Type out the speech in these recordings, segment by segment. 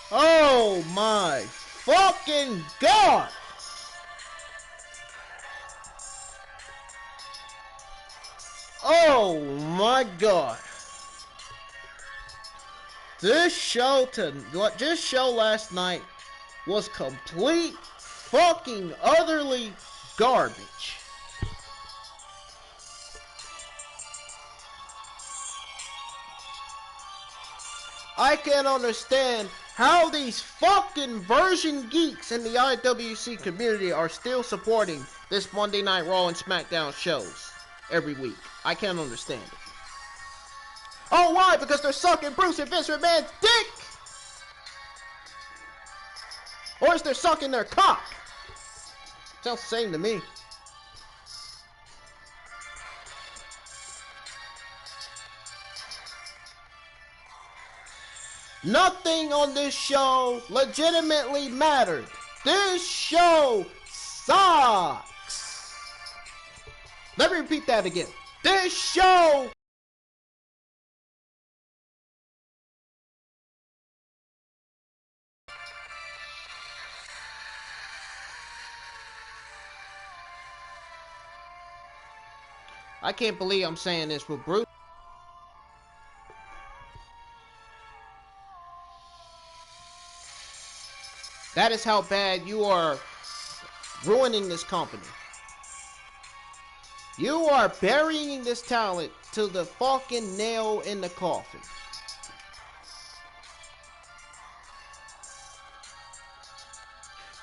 Oh my fucking god! Oh my god! This show last night was complete fucking utterly garbage. I can't understand how these fucking version geeks in the IWC community are still supporting this Monday Night Raw and Smackdown shows every week. I can't understand it. Oh, why? Because they're sucking Bruce and Vince McMahon's dick? Or is they're sucking their cock? Sounds the same to me. Nothing on this show legitimately mattered. This show sucks. Let me repeat that again. This show I can't believe I'm saying this with Bruce. That is how bad you are ruining this company. You are burying this talent to the fucking nail in the coffin.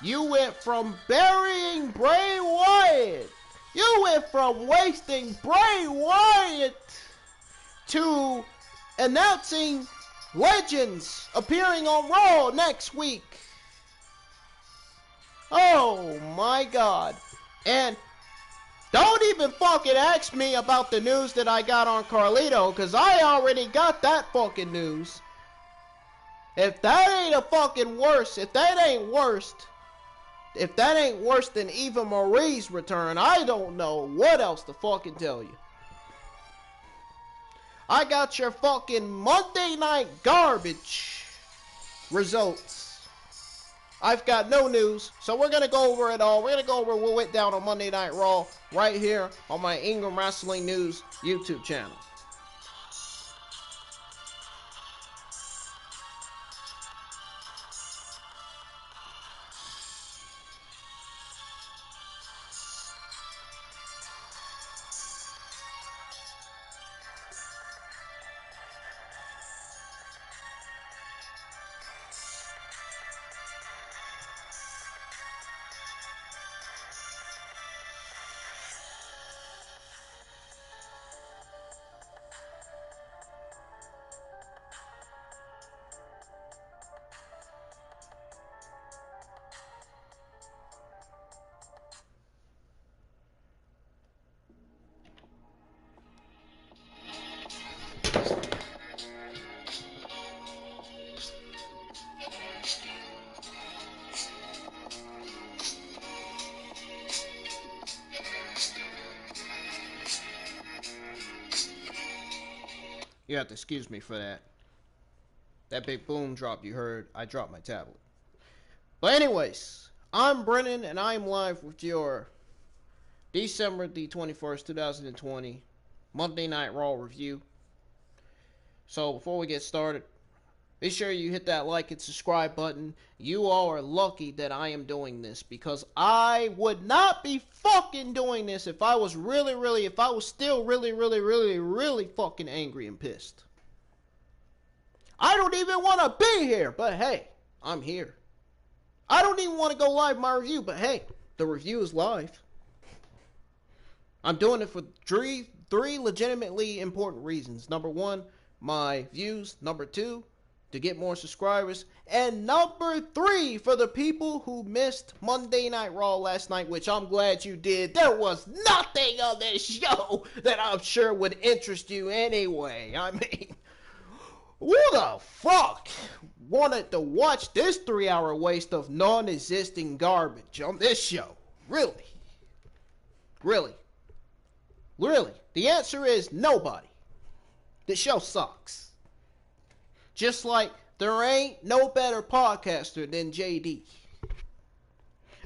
You went from burying Bray Wyatt. You went from wasting Bray Wyatt to announcing legends appearing on Raw next week. Oh my god. And don't even fucking ask me about the news that I got on Carlito, because I already got that fucking news. If that ain't a fucking worse, if that ain't worse than Eva Marie's return, I don't know what else to fucking tell you. I got your fucking Monday night garbage results. I've got no news, so we're going to go over it all. We're going to go over what went down on Monday Night Raw right here on my Ingram Wrestling News YouTube channel. You have to excuse me for that. That big boom drop you heard, I dropped my tablet. But anyways, I'm Brennan and I'm live with your December the 21st, 2020 Monday Night Raw review. So before we get started, be sure you hit that like and subscribe button. You all are lucky that I am doing this, because I would not be fucking doing this if I was still really fucking angry and pissed. I don't even want to be here, but hey, I'm here. I don't even want to go live my review, but hey, the review is live. I'm doing it for three legitimately important reasons. Number one, my views. Number two, to get more subscribers. And number three, for the people who missed Monday Night Raw last night, which I'm glad you did. There was nothing on this show that I'm sure would interest you anyway. I mean, who the fuck wanted to watch this 3-hour waste of non-existing garbage on this show? Really? The answer is nobody. The show sucks. Just like There ain't no better podcaster than JD.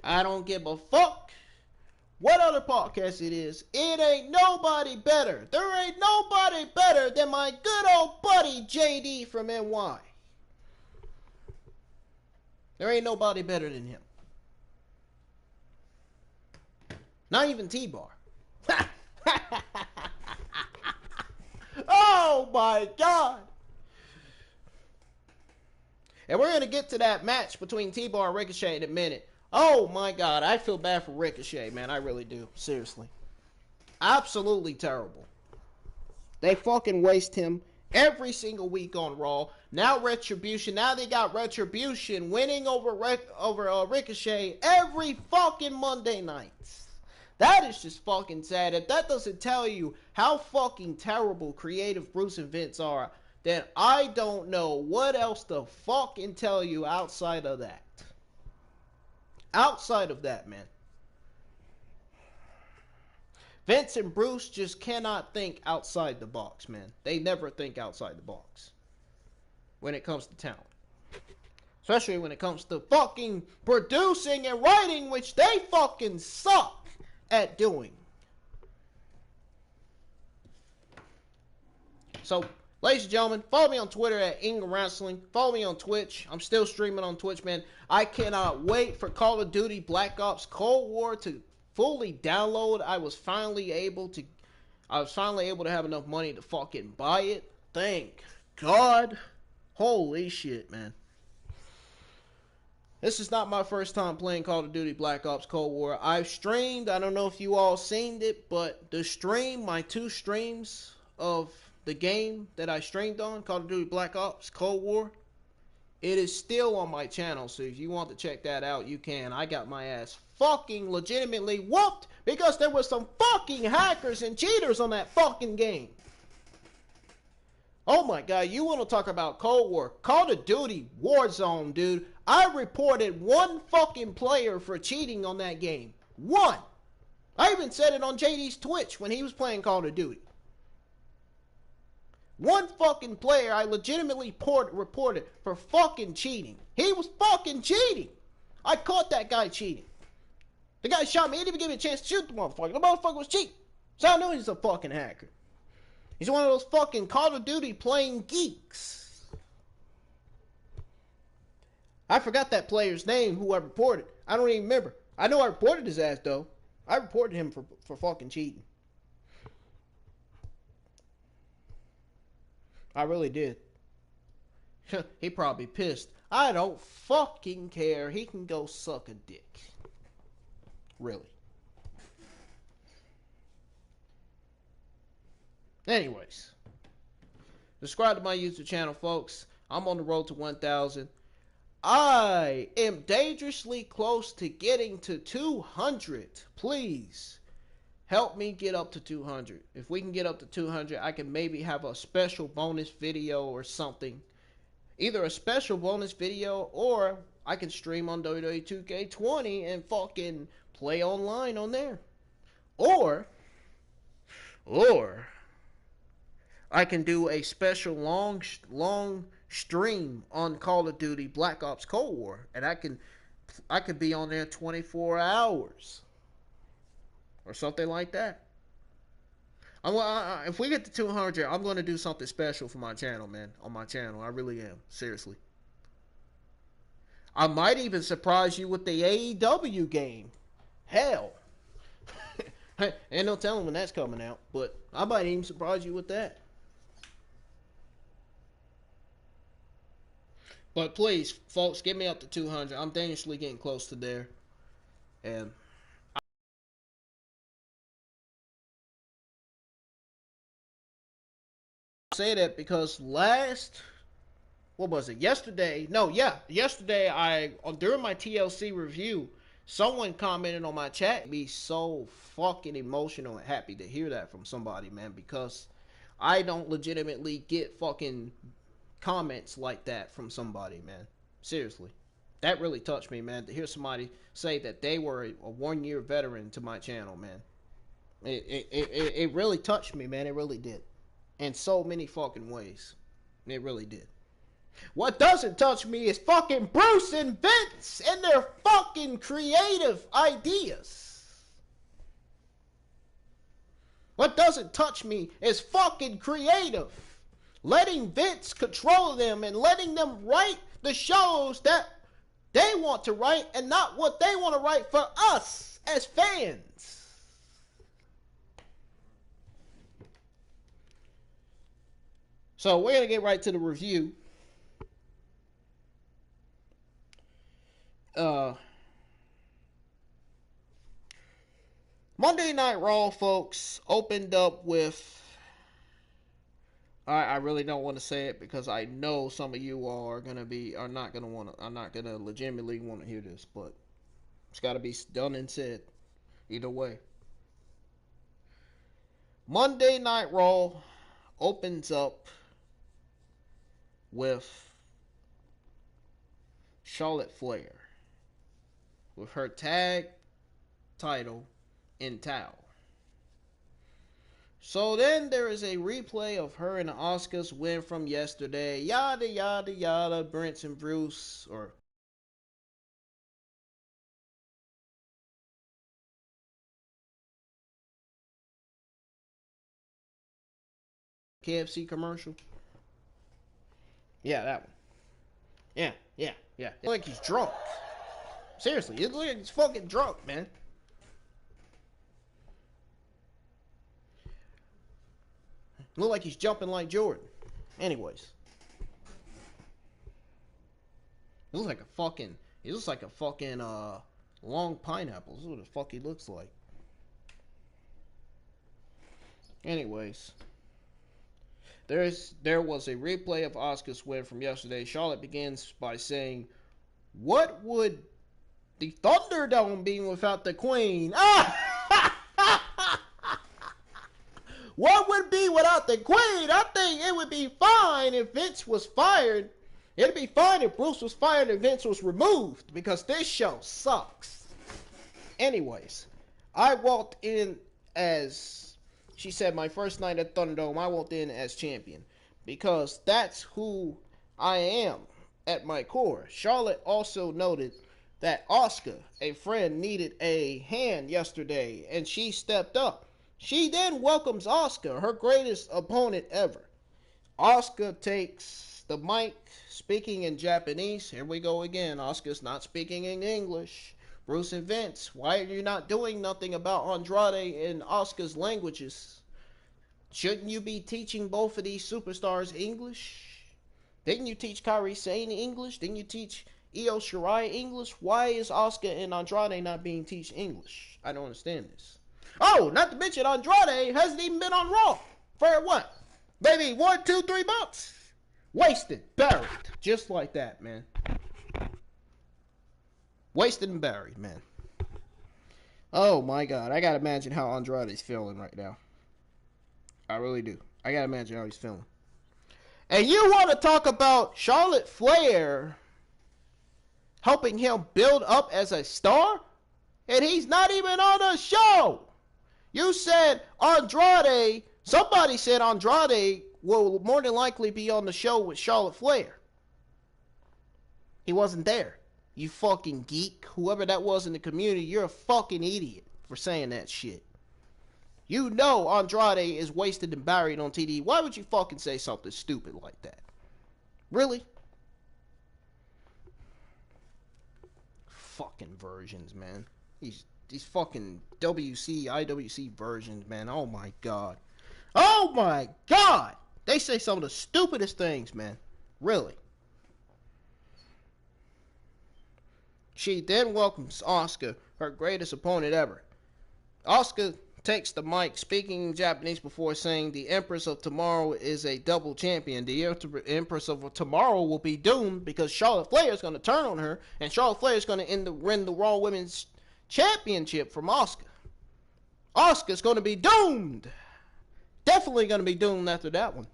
I don't give a fuck what other podcast it is. It ain't nobody better. There ain't nobody better than my good old buddy JD from NY. There ain't nobody better than him. Not even T-Bar. Oh my God. And we're going to get to that match between T-Bar and Ricochet in a minute. Oh my God, I feel bad for Ricochet, man. I really do. Seriously. Absolutely terrible. They fucking waste him every single week on Raw. Now Retribution. Now they got Retribution winning over Ricochet every fucking Monday nights. That is just fucking sad. If that doesn't tell you how fucking terrible creative Bruce and Vince are, then I don't know what else to fucking tell you outside of that. Outside of that, man. Vince and Bruce just cannot think outside the box, man. They never think outside the box when it comes to talent. Especially when it comes to fucking producing and writing, which they fucking suck at doing. So, ladies and gentlemen, follow me on Twitter at Ingram Wrestling. Follow me on Twitch. I'm still streaming on Twitch, man. I cannot wait for Call of Duty Black Ops Cold War to fully download. I was finally able to have enough money to fucking buy it. Thank God. Holy shit, man. This is not my first time playing Call of Duty Black Ops Cold War. I've streamed. I don't know if you all seen it, but the stream, my 2 streams of the game that I streamed on, Call of Duty Black Ops Cold War, it is still on my channel. So if you want to check that out, you can. I got my ass fucking legitimately whooped because there was some fucking hackers and cheaters on that fucking game. Oh my God, you want to talk about Cold War? Call of Duty Warzone, dude. I reported 1 fucking player for cheating on that game. 1. I even said it on JD's Twitch when he was playing Call of Duty. 1 fucking player I legitimately reported for fucking cheating. He was fucking cheating. I caught that guy cheating. The guy shot me. He didn't even give me a chance to shoot the motherfucker. The motherfucker was cheating. So I knew he's a fucking hacker. He's one of those fucking Call of Duty playing geeks. I forgot that player's name who I reported. I don't even remember. I know I reported his ass, though. I reported him for fucking cheating. I really did. He probably pissed. I don't fucking care. He can go suck a dick. Really. Anyways. Subscribe to my YouTube channel, folks. I'm on the road to 1,000. I am dangerously close to getting to 200. Please help me get up to 200. If we can get up to 200, I can maybe have a special bonus video or something. Either a special bonus video or I can stream on WWE 2K20 and fucking play online on there. Or I can do a special long stream on Call of Duty Black Ops Cold War, and I could be on there 24 hours or something like that. If we get to 200, I'm going to do something special for my channel, man. On my channel, I really am. Seriously. I might even surprise you with the AEW game. Hell. Ain't no telling when that's coming out, but I might even surprise you with that. But please, folks, get me up to 200. I'm dangerously getting close to there. And I say that because yesterday, during my TLC review, someone commented on my chat, be so fucking emotional and happy to hear that from somebody, man, because I don't legitimately get fucking comments like that from somebody, man. Seriously. That really touched me, man, to hear somebody say that they were a 1-year veteran to my channel, man. It really touched me, man. It really did. In so many fucking ways. It really did. What doesn't touch me is fucking Bruce and Vince and their fucking creative ideas. What doesn't touch me is fucking creative. Letting Vince control them and letting them write the shows that they want to write and not what they want to write for us as fans. So we're going to get right to the review. Monday Night Raw, folks, opened up with... I really don't want to say it because I know some of you all are not gonna legitimately want to hear this, but it's got to be done and said either way. Monday Night Raw opens up with Charlotte Flair with her tag title intact. So then there is a replay of her and Asuka's win from yesterday. Yada, yada, yada. Brent and Bruce, or KFC commercial. Yeah, that one. Yeah. It looks like he's drunk. Seriously, it looks like he's fucking drunk, man. Look like he's jumping like Jordan. Anyways. He looks like a fucking long pineapple. This is what the fuck he looks like. Anyways. There was a replay of Asuka's win from yesterday. Charlotte begins by saying, "What would the Thunderdome be without the Queen?" What would be without the Queen? I think it would be fine if Vince was fired. It'd be fine if Bruce was fired and Vince was removed, because this show sucks. Anyways, I walked in as, she said, my first night at Thunderdome, I walked in as champion, because that's who I am at my core. Charlotte also noted that Asuka, a friend, needed a hand yesterday, and she stepped up. She then welcomes Asuka, her greatest opponent ever. Asuka takes the mic, speaking in Japanese. Here we go again. Asuka's not speaking in English. Bruce and Vince, why are you not doing nothing about Andrade in Asuka's languages? Shouldn't you be teaching both of these superstars English? Didn't you teach Kairi Sane English? Didn't you teach Io Shirai English? Why is Asuka and Andrade not being taught English? I don't understand this. Oh, not to mention Andrade hasn't even been on Raw for what? Maybe 1, 2, 3 months. Wasted, buried, just like that, man. Wasted and buried, man. Oh my God, I gotta imagine how Andrade's feeling right now. I really do. I gotta imagine how he's feeling. And you want to talk about Charlotte Flair helping him build up as a star? And he's not even on the show. You said Andrade, somebody said Andrade will more than likely be on the show with Charlotte Flair. He wasn't there. You fucking geek. Whoever that was in the community, you're a fucking idiot for saying that shit. You know Andrade is wasted and buried on TV. Why would you fucking say something stupid like that? Really? Fucking versions, man. These fucking IWC versions, man. Oh my God. Oh my God. They say some of the stupidest things, man. Really. She then welcomes Asuka, her greatest opponent ever. Asuka takes the mic, speaking in Japanese before saying the Empress of Tomorrow is a double champion. The Empress of Tomorrow will be doomed because Charlotte Flair is going to turn on her, and Charlotte Flair is going to win the Raw Women's Championship from Asuka. Asuka's going to be doomed. Definitely going to be doomed after that one.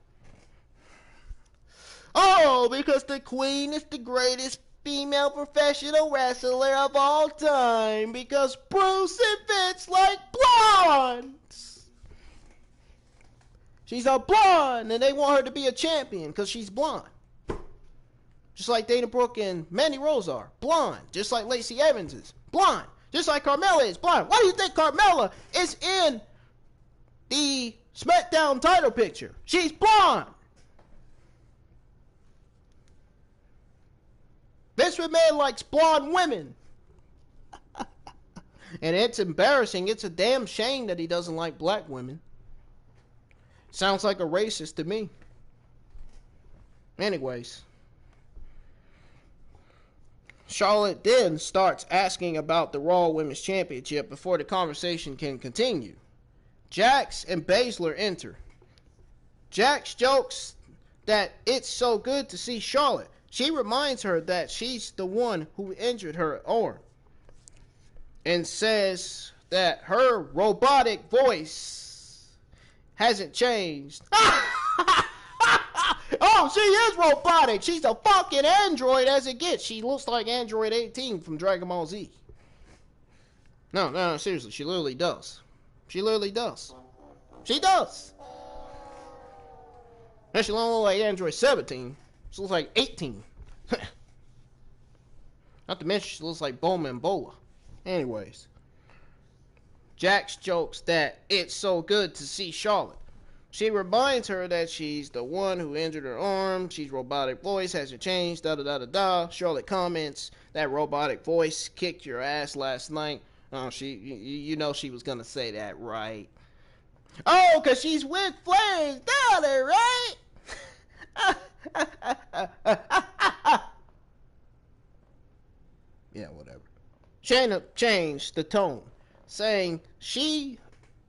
Oh, because the Queen is the greatest female professional wrestler of all time. Because Bruce and Vince like blondes. She's a blonde and they want her to be a champion because she's blonde. Just like Dana Brooke and Mandy Rose are. Blonde. Just like Lacey Evans is. Blonde. Just like Carmella is. Blonde. Why do you think Carmella is in the SmackDown title picture? She's blonde. Vince McMahon likes blonde women. And it's embarrassing. It's a damn shame that he doesn't like black women. Sounds like a racist to me. Anyways. Charlotte then starts asking about the Raw Women's Championship before the conversation can continue. Jax and Baszler enter. Jax jokes that it's so good to see Charlotte. She reminds her that she's the one who injured her arm. And says that her robotic voice hasn't changed. Oh, she is robotic. She's a fucking android as it gets. She looks like Android 18 from Dragon Ball Z. No, seriously. She literally does. She literally does. She does. And she don't look like Android 17. She looks like 18. Not to mention she looks like Bowman Bola. Anyways. Jax jokes that it's so good to see Charlotte. She reminds her that she's the one who injured her arm. She's robotic voice hasn't changed. Da. Charlotte comments that robotic voice kicked your ass last night. Oh, you know she was gonna say that, right? Oh, cause she's with Flair's daughter, right? Yeah, whatever. Shayna changed the tone, saying she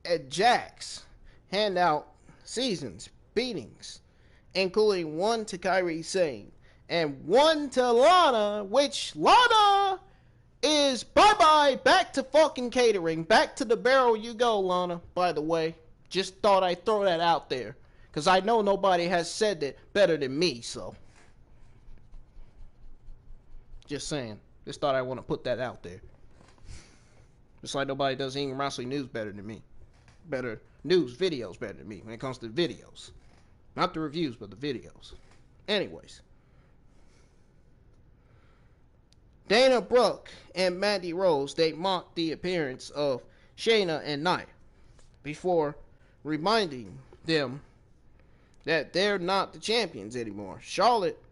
and Jax hand out seasons, beatings, including one to Kairi Sane and one to Lana, which Lana is bye-bye, back to fucking catering, back to the barrel you go, Lana, by the way. Just thought I'd throw that out there, because I know nobody has said it better than me, so. Just saying. Just thought I want to put that out there. Just like nobody does Ingram Wrestling News better than me. Better news videos better than me when it comes to videos. Not the reviews, but the videos. Anyways. Dana Brooke and Mandy Rose, they mocked the appearance of Shayna and Naya before reminding them that they're not the champions anymore. Charlotte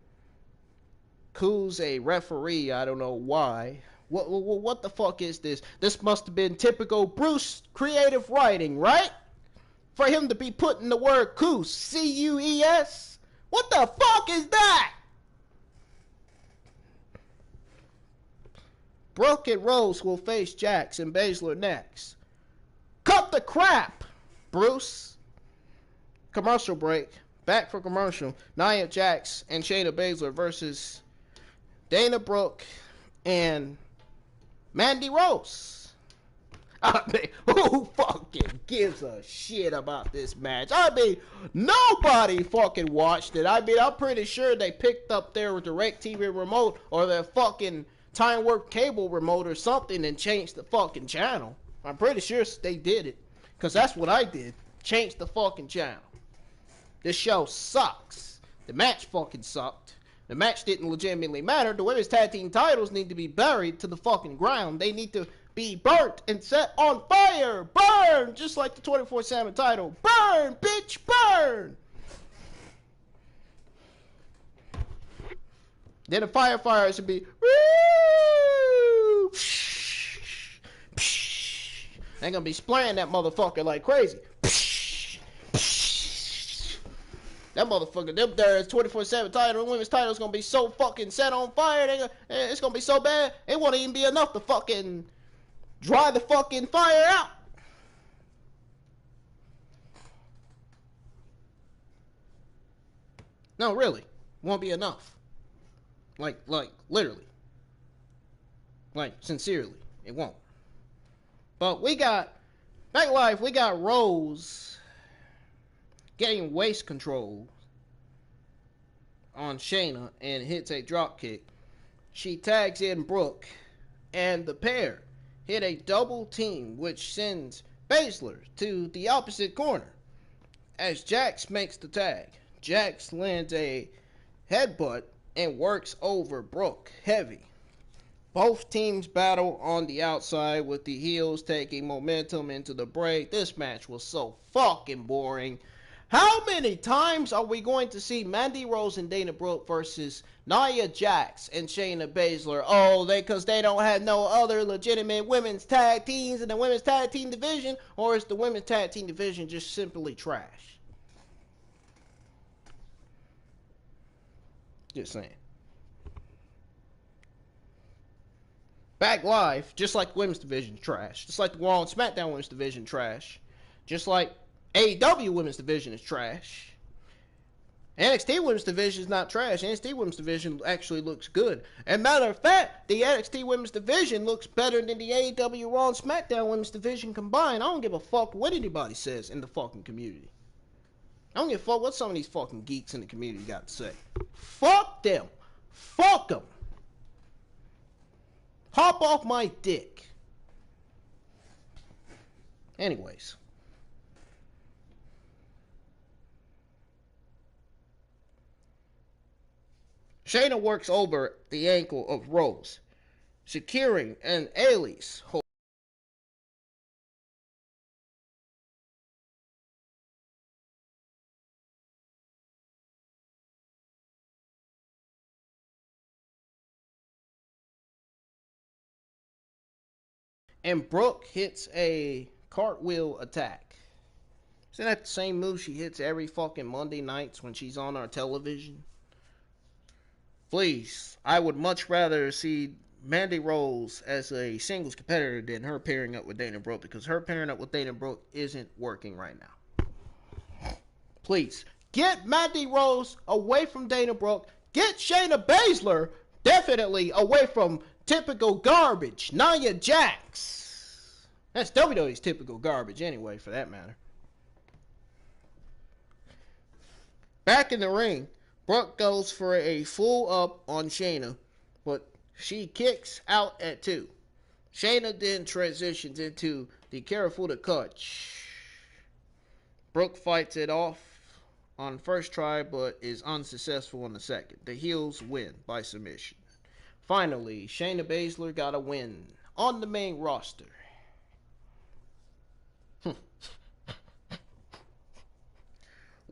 coos a referee, I don't know why. What the fuck is this? This must have been typical Bruce creative writing, right? For him to be putting the word coos, C-U-E-S? What the fuck is that? Brooke and Rose will face Jax and Basler next. Cut the crap, Bruce. Commercial break. Back for commercial. Nia Jax and Shayna Baszler versus Dana Brooke and Mandy Rose. I mean, who fucking gives a shit about this match? I mean, nobody fucking watched it. I mean, I'm pretty sure they picked up their DirecTV remote or their fucking Time Warp cable remote or something and changed the fucking channel. I'm pretty sure they did it. Because that's what I did. Changed the fucking channel. This show sucks. The match fucking sucked. The match didn't legitimately matter. The women's tag team titles need to be buried to the fucking ground. They need to be burnt and set on fire. Burn! Just like the 24/7 title. Burn, bitch, burn! Then the firefighters should be, woo! They're gonna be spraying that motherfucker like crazy. That motherfucker, them there's 24/7 title, the women's title is gonna be so fucking set on fire. It's gonna be so bad, it won't even be enough to fucking dry the fucking fire out. No, really, won't be enough. Like, literally. Like, sincerely, it won't. But we got, back live, we got Rose getting waist control on Shayna and hits a drop kick. She tags in Brooke, and the pair hit a double team, which sends Basler to the opposite corner. As Jax makes the tag, Jax lands a headbutt and works over Brooke heavy. Both teams battle on the outside with the heels taking momentum into the break. This match was so fucking boring. How many times are we going to see Mandy Rose and Dana Brooke versus Nia Jax and Shayna Baszler? Oh, because they don't have no other legitimate women's tag teams in the women's tag team division? Or is the women's tag team division just simply trash? Just saying. Back live, just like the women's division trash. Just like the Raw and Smackdown women's division trash. Just like AEW women's division is trash. NXT women's division is not trash. NXT women's division actually looks good. And matter of fact, the NXT women's division looks better than the AEW Raw and Smackdown women's division combined. I don't give a fuck what anybody says in the fucking community. I don't give a fuck what some of these fucking geeks in the community got to say. Fuck them. Fuck them. Hop off my dick. Anyways. Shayna works over the ankle of Rose, securing an Ailey's hold. And Brooke hits a cartwheel attack. Isn't that the same move she hits every fucking Monday nights when she's on our television? Please, I would much rather see Mandy Rose as a singles competitor than her pairing up with Dana Brooke, because her pairing up with Dana Brooke isn't working right now. Please, get Mandy Rose away from Dana Brooke. Get Shayna Baszler definitely away from typical garbage Nia Jax. That's WWE's typical garbage anyway, for that matter. Back in the ring, Brooke goes for a full up on Shayna, but she kicks out at 2. Shayna then transitions into the careful to clutch. Brooke fights it off on first try, but is unsuccessful on the second. The heels win by submission. Finally, Shayna Baszler got a win on the main roster.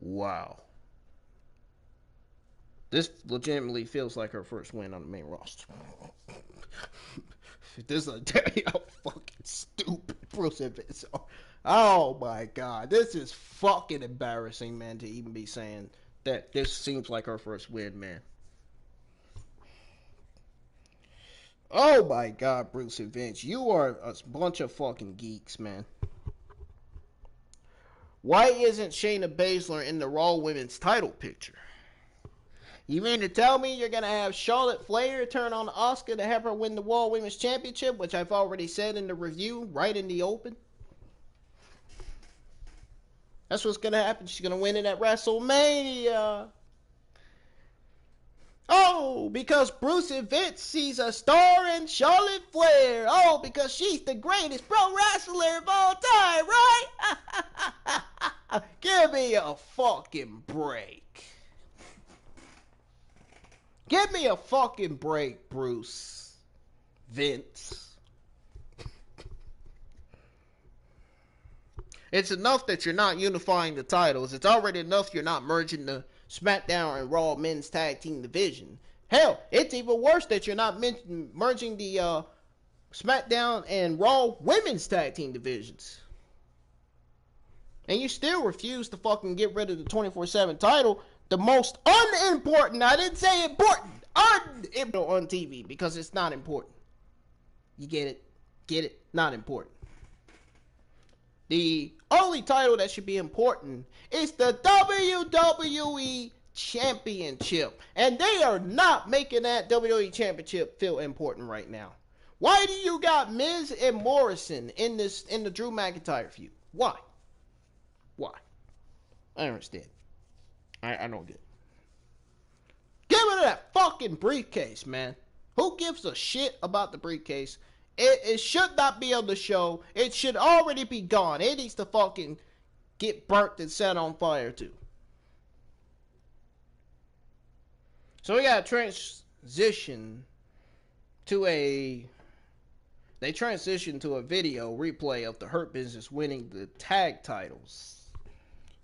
Wow. This legitimately feels like her first win on the main roster. This will tell you how fucking stupid Bruce is. Oh my god. This is fucking embarrassing, man, to even be saying that this seems like her first win, man. Oh my god, Bruce and Vince. You are a bunch of fucking geeks, man. Why isn't Shayna Baszler in the Raw Women's title picture? You mean to tell me you're going to have Charlotte Flair turn on Asuka to have her win the Raw Women's Championship, which I've already said in the review, right in the open? That's what's going to happen. She's going to win it at WrestleMania. Oh, because Bruce and Vince sees a star in Charlotte Flair. Oh, because she's the greatest pro wrestler of all time, right? Give me a fucking break. Give me a fucking break, Bruce. Vince. It's enough that you're not unifying the titles. It's already enough you're not merging the Smackdown and Raw men's tag team division. Hell, it's even worse that you're not merging the Smackdown and Raw women's tag team divisions. And you still refuse to fucking get rid of the 24/7 title. The most unimportant, I didn't say important, unimportant on TV, because it's not important. You get it? Get it? Not important. The only title that should be important is the WWE Championship. And they are not making that WWE Championship feel important right now. Why do you got Miz and Morrison in the Drew McIntyre feud? Why? Why? I don't understand. I don't get it. Give me that fucking briefcase, man. Who gives a shit about the briefcase? It should not be on the show. It should already be gone. It needs to fucking get burnt and set on fire too. So we got to transition to a video replay of the Hurt Business winning the tag titles.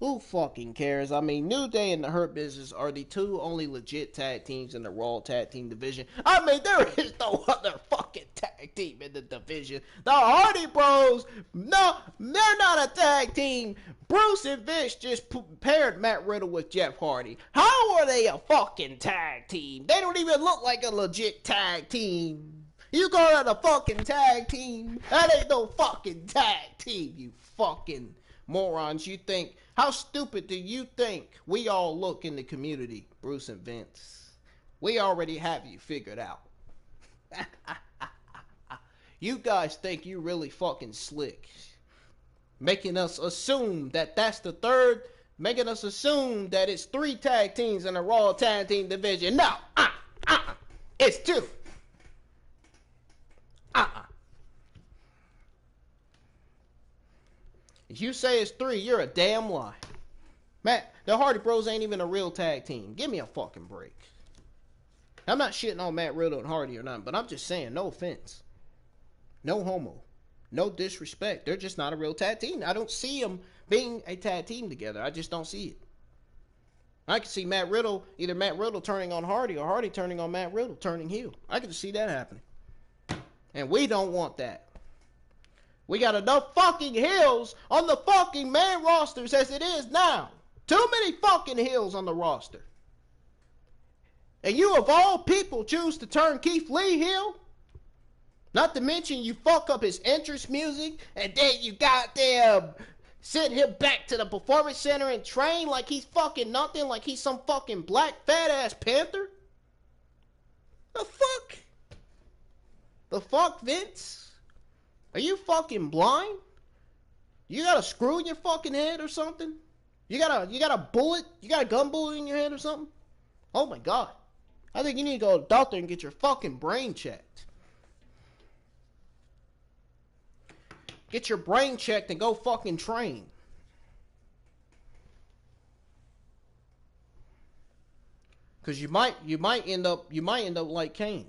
Who fucking cares? I mean, New Day and the Hurt Business are the two only legit tag teams in the Raw tag team division. I mean, there is no other fucking tag team in the division. The Hardy Bros, no, they're not a tag team. Bruce and Vince just paired Matt Riddle with Jeff Hardy. How are they a fucking tag team? They don't even look like a legit tag team. You call that a fucking tag team? That ain't no fucking tag team, you fucking morons. You think, how stupid do you think we all look in the community, Bruce and Vince? We already have you figured out. You guys think you really fucking slick, making us assume that that's the third, making us assume that it's 3 tag teams in the Raw tag team division. No, it's 2. If you say it's 3, you're a damn lie. Matt, the Hardy Bros ain't even a real tag team. Give me a fucking break. I'm not shitting on Matt Riddle and Hardy or nothing, but I'm just saying, no offense. No homo. No disrespect. They're just not a real tag team. I don't see them being a tag team together. I just don't see it. I can see Matt Riddle, either Matt Riddle turning on Hardy or Hardy turning on Matt Riddle, turning heel. I can see that happening. And we don't want that. We got enough fucking heels on the fucking main rosters as it is now. Too many fucking heels on the roster. And you of all people choose to turn Keith Lee heel? Not to mention you fuck up his entrance music and then you goddamn send him back to the performance center and train like he's fucking nothing, like he's some fucking black fat ass panther? The fuck? The fuck, Vince? Are you fucking blind? You got a screw in your fucking head or something? You got a bullet? You got a gun bullet in your head or something? Oh my god. I think you need to go to the doctor and get your fucking brain checked. Get your brain checked and go fucking train. Cause you might end up like Kane.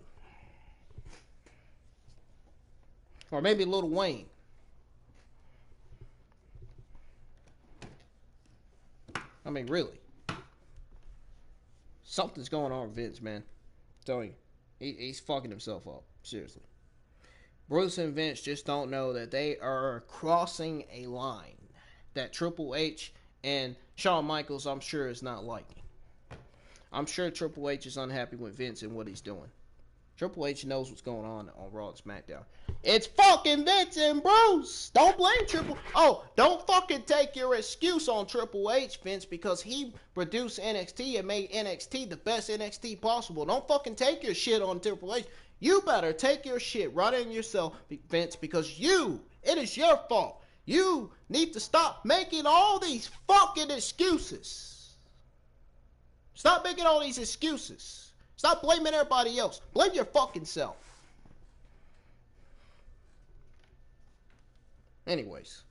Or maybe Lil Wayne. I mean, really. Something's going on with Vince, man. I'm telling you. He's fucking himself up. Seriously. Bruce and Vince just don't know that they are crossing a line that Triple H and Shawn Michaels, I'm sure, is not liking. I'm sure Triple H is unhappy with Vince and what he's doing. Triple H knows what's going on Raw and SmackDown. It's fucking Vince and Bruce. Don't blame Triple. Oh, don't fucking take your excuse on Triple H, Vince, because he produced NXT and made NXT the best NXT possible. Don't fucking take your shit on Triple H. You better take your shit right on yourself, Vince, because it is your fault. You need to stop making all these fucking excuses. Stop making all these excuses. Stop blaming everybody else. Blame your fucking self. Anyways.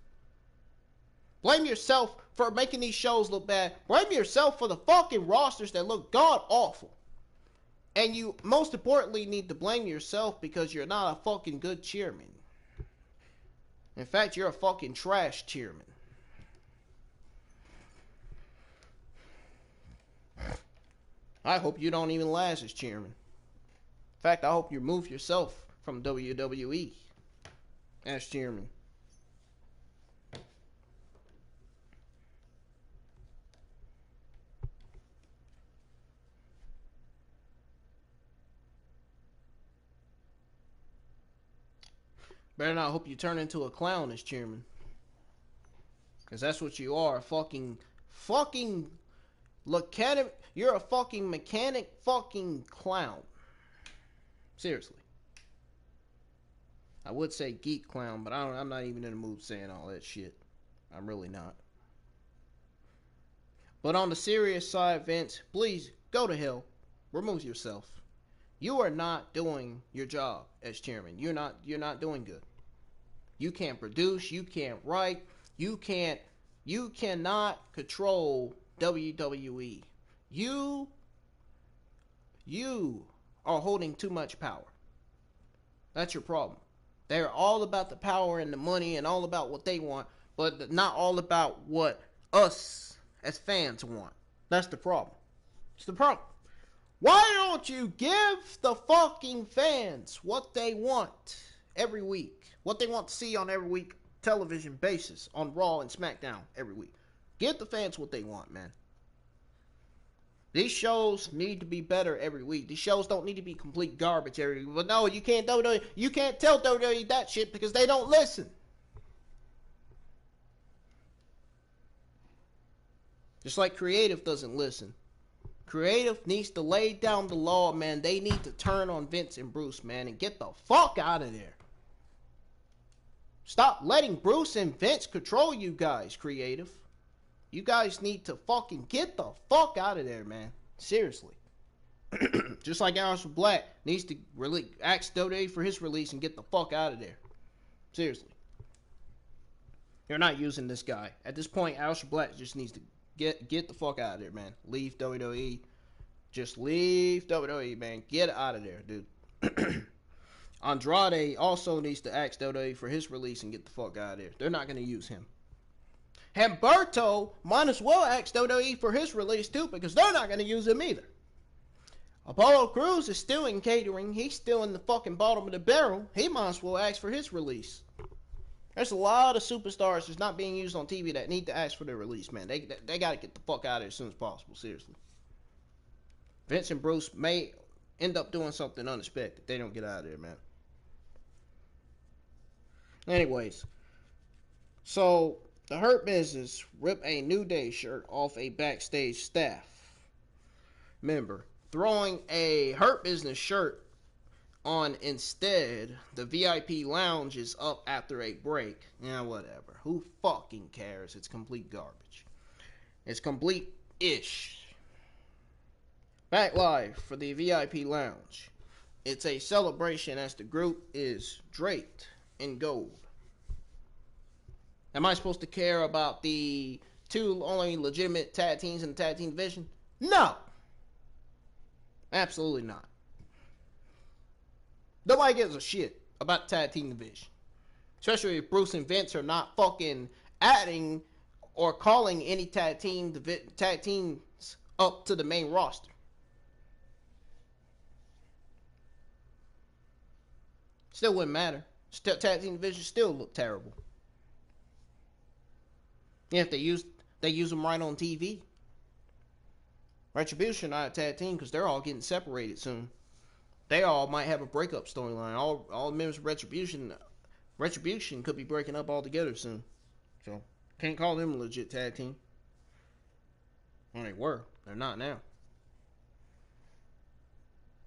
Blame yourself for making these shows look bad. Blame yourself for the fucking rosters that look god awful. And you, most importantly, need to blame yourself because you're not a fucking good chairman. In fact, you're a fucking trash chairman. I hope you don't even last as chairman. In fact, I hope you move yourself from WWE as chairman. Better not hope you turn into a clown as chairman. Because that's what you are, a fucking mechanic. You're a fucking mechanic fucking clown. Seriously. I would say geek clown, but I'm not even in the mood saying all that shit. I'm really not. But on the serious side, Vince, please go to hell. Remove yourself. You are not doing your job as chairman. You're not doing good. You can't produce, you can't write, you cannot control WWE. You You are holding too much power. That's your problem. They're all about the power and the money and all about what they want, but not all about what us as fans want. That's the problem. It's the problem. Why don't you give the fucking fans what they want every week? What they want to see on every week television basis on Raw and Smackdown every week. Give the fans what they want, man. These shows need to be better every week. These shows don't need to be complete garbage every week. But no, you can't tell WWE that shit because they don't listen. Just like creative doesn't listen. Creative needs to lay down the law, man. They need to turn on Vince and Bruce, man, and get the fuck out of there. Stop letting Bruce and Vince control you guys, creative. You guys need to fucking get the fuck out of there, man. Seriously. Just like Aleister Black needs to ask WWE for his release and get the fuck out of there. Seriously. You're not using this guy. At this point, Aleister Black just needs to get the fuck out of there, man. Leave WWE. Just leave WWE, man. Get out of there, dude. Andrade also needs to ask WWE for his release and get the fuck out of there. They're not going to use him. Humberto might as well ask WWE for his release too, because they're not going to use him either. Apollo Crews is still in catering. He's still in the fucking bottom of the barrel. He might as well ask for his release. There's a lot of superstars that's not being used on TV that need to ask for their release, man. They got to get the fuck out of there as soon as possible, seriously. Vince and Bruce may end up doing something unexpected. They don't get out of there, man. Anyways, so the Hurt Business ripped a New Day shirt off a backstage staff member, throwing a Hurt Business shirt on instead. The VIP lounge is up after a break. Yeah, whatever. Who fucking cares? It's complete garbage. It's complete-ish. Back live for the VIP lounge. It's a celebration as the group is draped in gold. Am I supposed to care about the two only legitimate tag teams in the tag team division? No. Absolutely not. Nobody gives a shit about the tag team division. Especially if Bruce and Vince are not fucking adding or calling any tag teams up to the main roster. Still wouldn't matter. Tag team division still look terrible. Yeah, if they use them right on TV. Retribution not a tag team because they're all getting separated soon. They all might have a breakup storyline. All members of Retribution could be breaking up altogether soon. So can't call them a legit tag team. Well, they were. They're not now.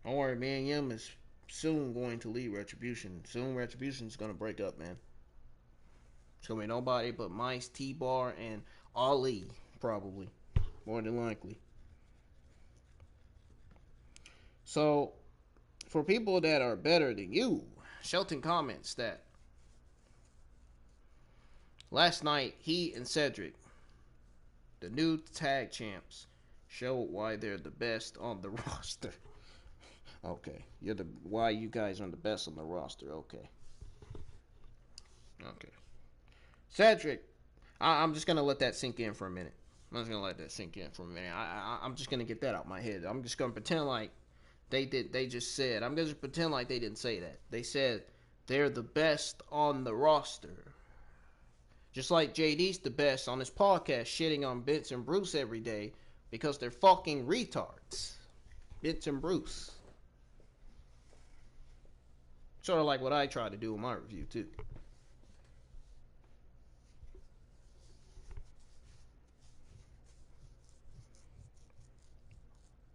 Don't worry, man. Yum is soon going to leave Retribution. Soon Retribution's gonna break up, man. It's gonna be nobody but Mice, T-Bar, and Ali, probably. More than likely. So, for people that are better than you, Shelton comments that last night, he and Cedric, the new tag champs, showed why they're the best on the roster. Okay. Why you guys are the best on the roster. Okay. Cedric, I'm just going to let that sink in for a minute. I'm just going to get that out my head. I'm just going to pretend like they just said. I'm going to pretend like they didn't say that. They said they're the best on the roster. Just like JD's the best on his podcast shitting on Vince and Bruce every day because they're fucking retards. Vince and Bruce. Sort of like what I try to do in my review, too.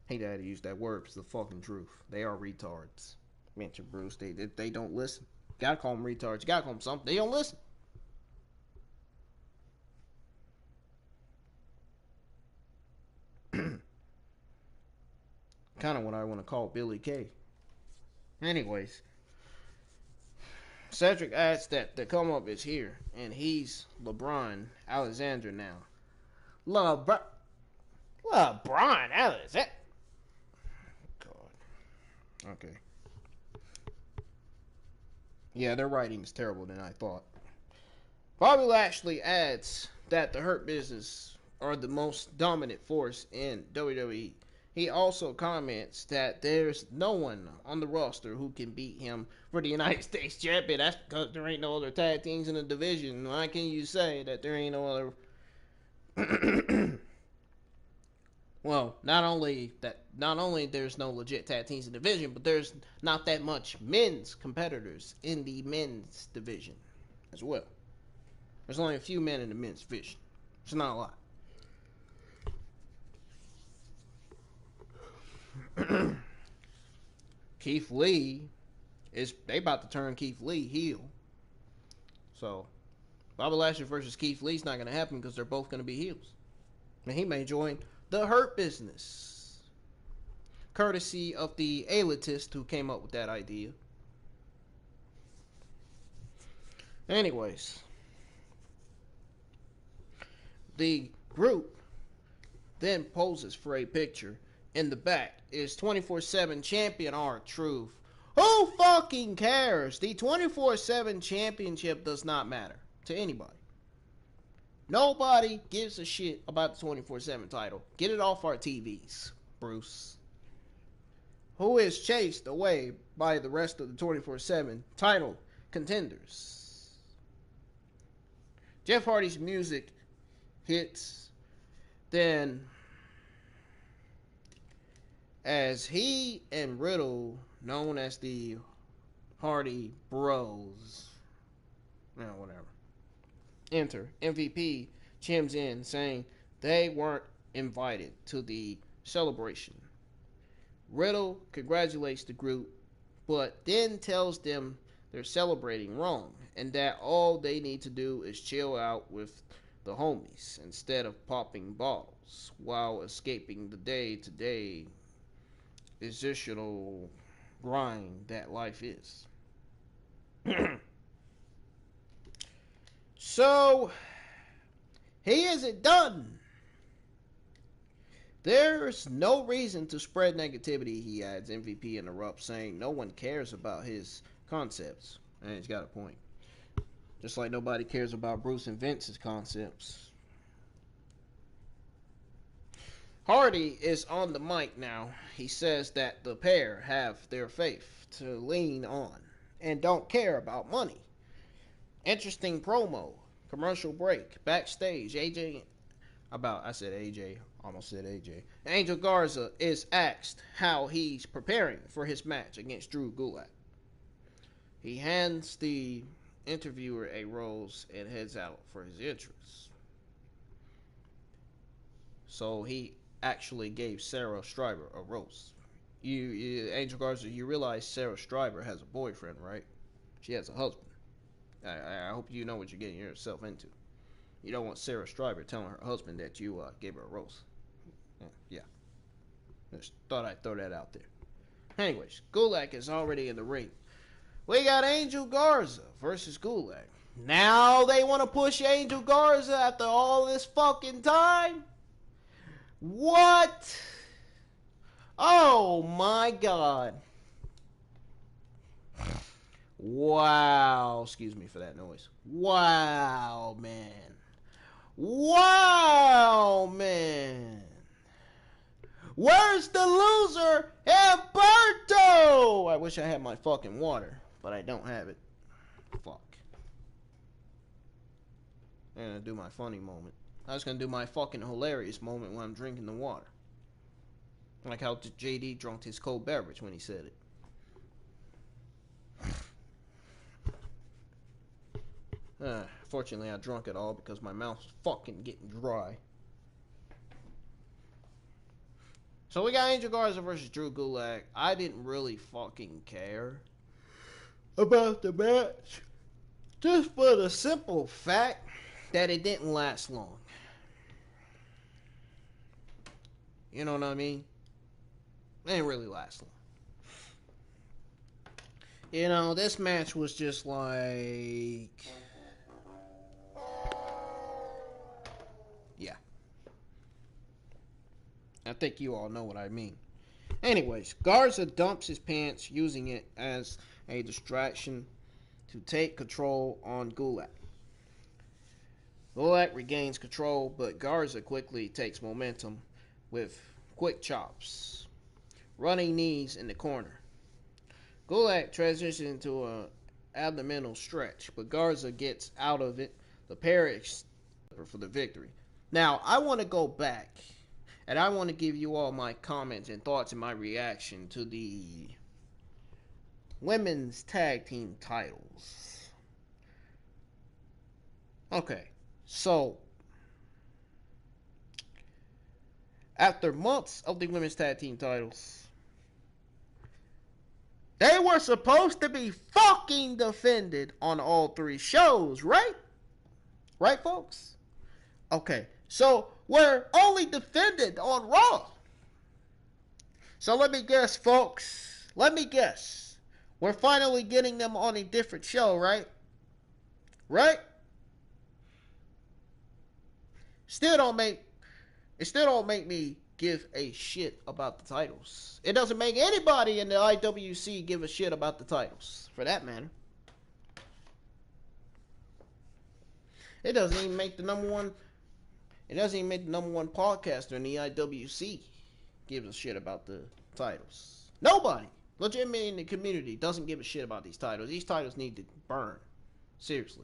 Hate that I had to use that word, but it's the fucking truth. They are retards. Vince and Bruce, they don't listen. Gotta call them retards. You gotta call them something. They don't listen. Kind of what I want to call Billy Kay. Anyways. Cedric adds that the come up is here, and he's LeBron Alexander now. LeBron Alexander. God. Okay. Yeah, their writing is terrible than I thought. Bobby Lashley adds that the Hurt Business are the most dominant force in WWE. He also comments that there's no one on the roster who can beat him for the United States Champion. That's because there ain't no other tag teams in the division. Why can you say that there ain't no other? Well, not only there's no legit tag teams in the division, but there's not that much men's competitors in the men's division as well. There's only a few men in the men's division. It's not a lot. Keith Lee they about to turn Keith Lee heel. So Bobby Lashley versus Keith Lee's not going to happen because they're both going to be heels. And he may join the Hurt Business, courtesy of the elitist who came up with that idea. Anyways, the group then poses for a picture. In the back is 24/7 champion R-Truth. Who fucking cares? The 24/7 championship does not matter to anybody. Nobody gives a shit about the 24/7 title. Get it off our TVs, Bruce. Who is chased away by the rest of the 24/7 title contenders. Jeff Hardy's music hits, then as he and Riddle, known as the Hardy Bros, whatever, enter, MVP chimes in saying they weren't invited to the celebration. Riddle congratulates the group, but then tells them they're celebrating wrong and that all they need to do is chill out with the homies instead of popping bottles while escaping the day-to-day additional grind that life is. So, he isn't done. There's no reason to spread negativity, he adds. MVP interrupts, saying no one cares about his concepts. And he's got a point. Just like nobody cares about Bruce and Vince's concepts. Hardy is on the mic now. He says that the pair have their faith to lean on and don't care about money. Interesting promo. Commercial break. Backstage, almost said AJ. Angel Garza is asked how he's preparing for his match against Drew Gulak. He hands the interviewer a rose and heads out for his entrance. So he actually gave Sarah Striver a rose. Angel Garza, you realize Sarah Striver has a boyfriend, right? She has a husband. I hope you know what you're getting yourself into. You don't want Sarah Striver telling her husband that you gave her a rose. Yeah. Just thought I'd throw that out there. Anyways, Gulak is already in the ring. We got Angel Garza versus Gulak. Now they want to push Angel Garza after all this fucking time? What? Oh my god. Wow. Excuse me for that noise. Wow, man. Wow, man. Where's the loser, Alberto? I wish I had my fucking water, but I don't have it. Fuck. I'm gonna do my funny moment. I was gonna do my fucking hilarious moment when I'm drinking the water. Like how JD drunk his cold beverage when he said it. Fortunately, I drunk it all because my mouth was fucking getting dry. So we got Angel Garza versus Drew Gulak. I didn't really fucking care about the match. Just for the simple fact that it didn't last long. You know what I mean? It didn't really last long. You know, this match was just like... yeah. I think you all know what I mean. Anyways, Garza dumps his pants, using it as a distraction to take control on Gulak. Gulak regains control, but Garza quickly takes momentum with quick chops, running knees in the corner. Gulak transitions into an abdominal stretch, but Garza gets out of it. The parry for the victory. Now, I want to go back, and I want to give you all my comments and thoughts and my reaction to the women's tag team titles. Okay, so after months of the women's tag team titles, they were supposed to be fucking defended on all three shows, right? Right, folks? Okay, so we're only defended on Raw. So let me guess, folks. Let me guess. We're finally getting them on a different show, right? Right? It still don't make me give a shit about the titles. It doesn't make anybody in the IWC give a shit about the titles, for that matter. It doesn't even make the number one podcaster in the IWC gives a shit about the titles. Nobody, legitimately in the community, doesn't give a shit about these titles. These titles need to burn. Seriously.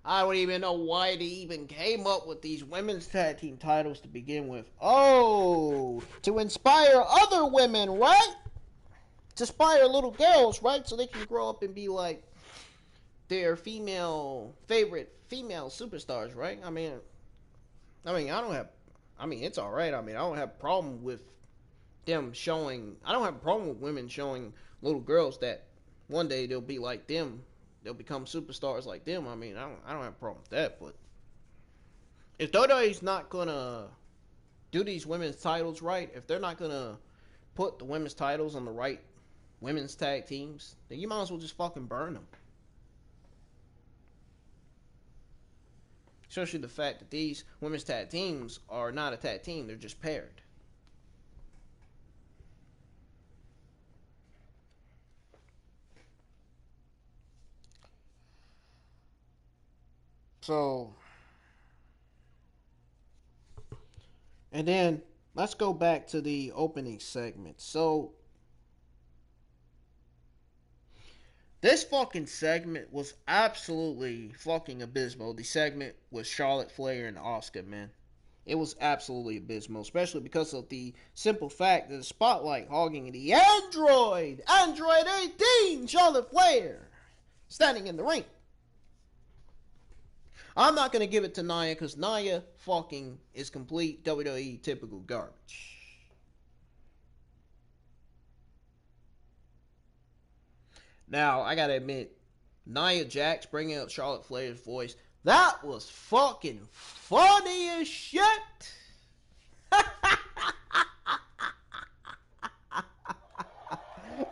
I don't even know why they even came up with these women's tag team titles to begin with. Oh, to inspire other women, right? To inspire little girls, right? So they can grow up and be like their favorite female superstars, right? I mean, it's all right. I don't have a problem with them showing. I don't have a problem with women showing little girls that one day they'll be like them. They'll become superstars like them. I don't have a problem with that. But if WWE's not gonna do these women's titles right, if they're not gonna put the women's titles on the right women's tag teams, then you might as well just fucking burn them. Especially the fact that these women's tag teams are not a tag team, they're just paired. So, and then let's go back to the opening segment. So, this fucking segment was absolutely fucking abysmal. The segment with Charlotte Flair and Asuka, man. It was absolutely abysmal, especially because of the simple fact that the spotlight hogging the Android 18, Charlotte Flair, standing in the ring. I'm not going to give it to Naya because Naya fucking is complete WWE typical garbage. Now, I got to admit, Nia Jax bringing up Charlotte Flair's voice, that was fucking funny as shit.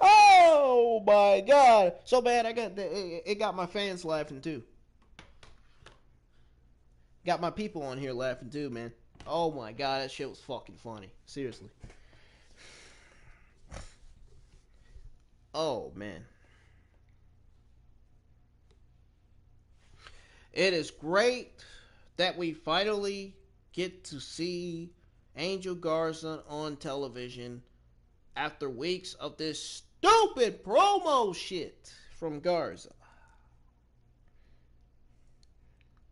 Oh my god. So bad it got my fans laughing too. Got my people on here laughing too, man. Oh my god, that shit was fucking funny. Seriously. Oh man. It is great that we finally get to see Angel Garza on television after weeks of this stupid promo shit from Garza.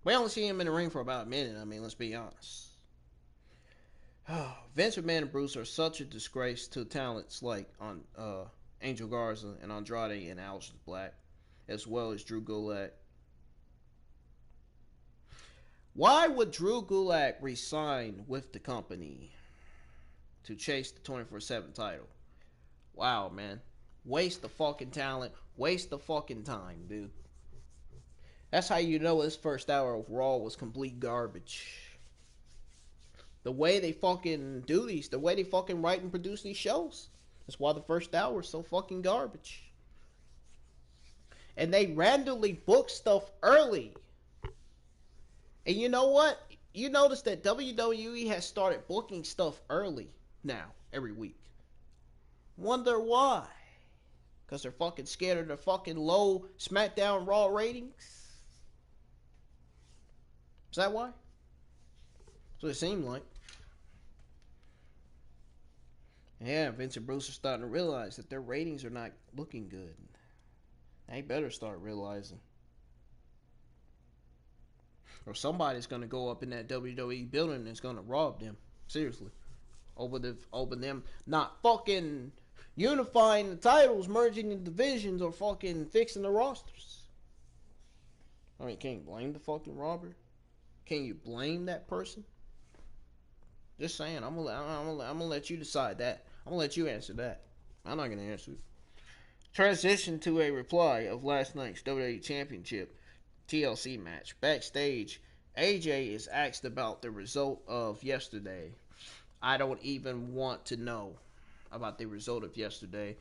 We only see him in the ring for about a minute. Let's be honest. Vince McMahon and Bruce are such a disgrace to talents like on Angel Garza and Andrade and Aleister Black, as well as Drew Gulak. Why would Drew Gulak resign with the company to chase the 24/7 title? Wow, man. Waste the fucking talent. Waste the fucking time, dude. That's how you know this first hour of Raw was complete garbage. The way they fucking do these, the way they fucking write and produce these shows. That's why the first hour is so fucking garbage. And they randomly book stuff early. And you know what? you notice that WWE has started booking stuff early now, every week. Wonder why? Because they're fucking scared of the fucking low Smackdown Raw ratings? Is that why? That's what it seemed like. Yeah, Vince and Bruce are starting to realize that their ratings are not looking good. They better start realizing. Or somebody's going to go up in that WWE building and is going to rob them. Seriously. Over them not fucking unifying the titles, merging the divisions, or fucking fixing the rosters. I mean, can you blame the fucking robber? Can you blame that person? Just saying, I'm gonna let you decide that. I'm gonna let you answer that. I'm not gonna answer it. Transition to a reply of last night's WWE Championship TLC match. Backstage, AJ is asked about the result of yesterday. I don't even want to know about the result of yesterday.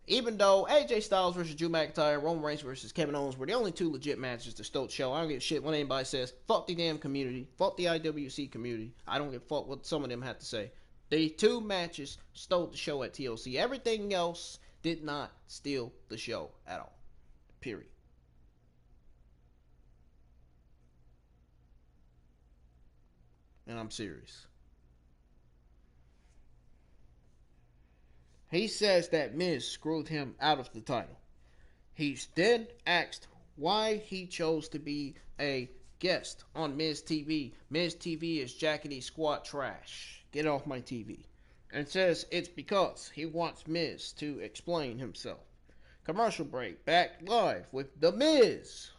Even though AJ Styles versus Drew McIntyre, Roman Reigns versus Kevin Owens were the only two legit matches to stole the show. I don't give a shit what anybody says. Fuck the damn community. Fuck the IWC community. I don't give a fuck what some of them have to say. The two matches stole the show at TLC. Everything else did not steal the show at all. Period. And I'm serious. He says that Miz screwed him out of the title. He's then asked why he chose to be a guest on Miz TV. Miz TV is jackety squat trash. Get off my TV. And says it's because he wants Miz to explain himself. Commercial break. Back live with The Miz.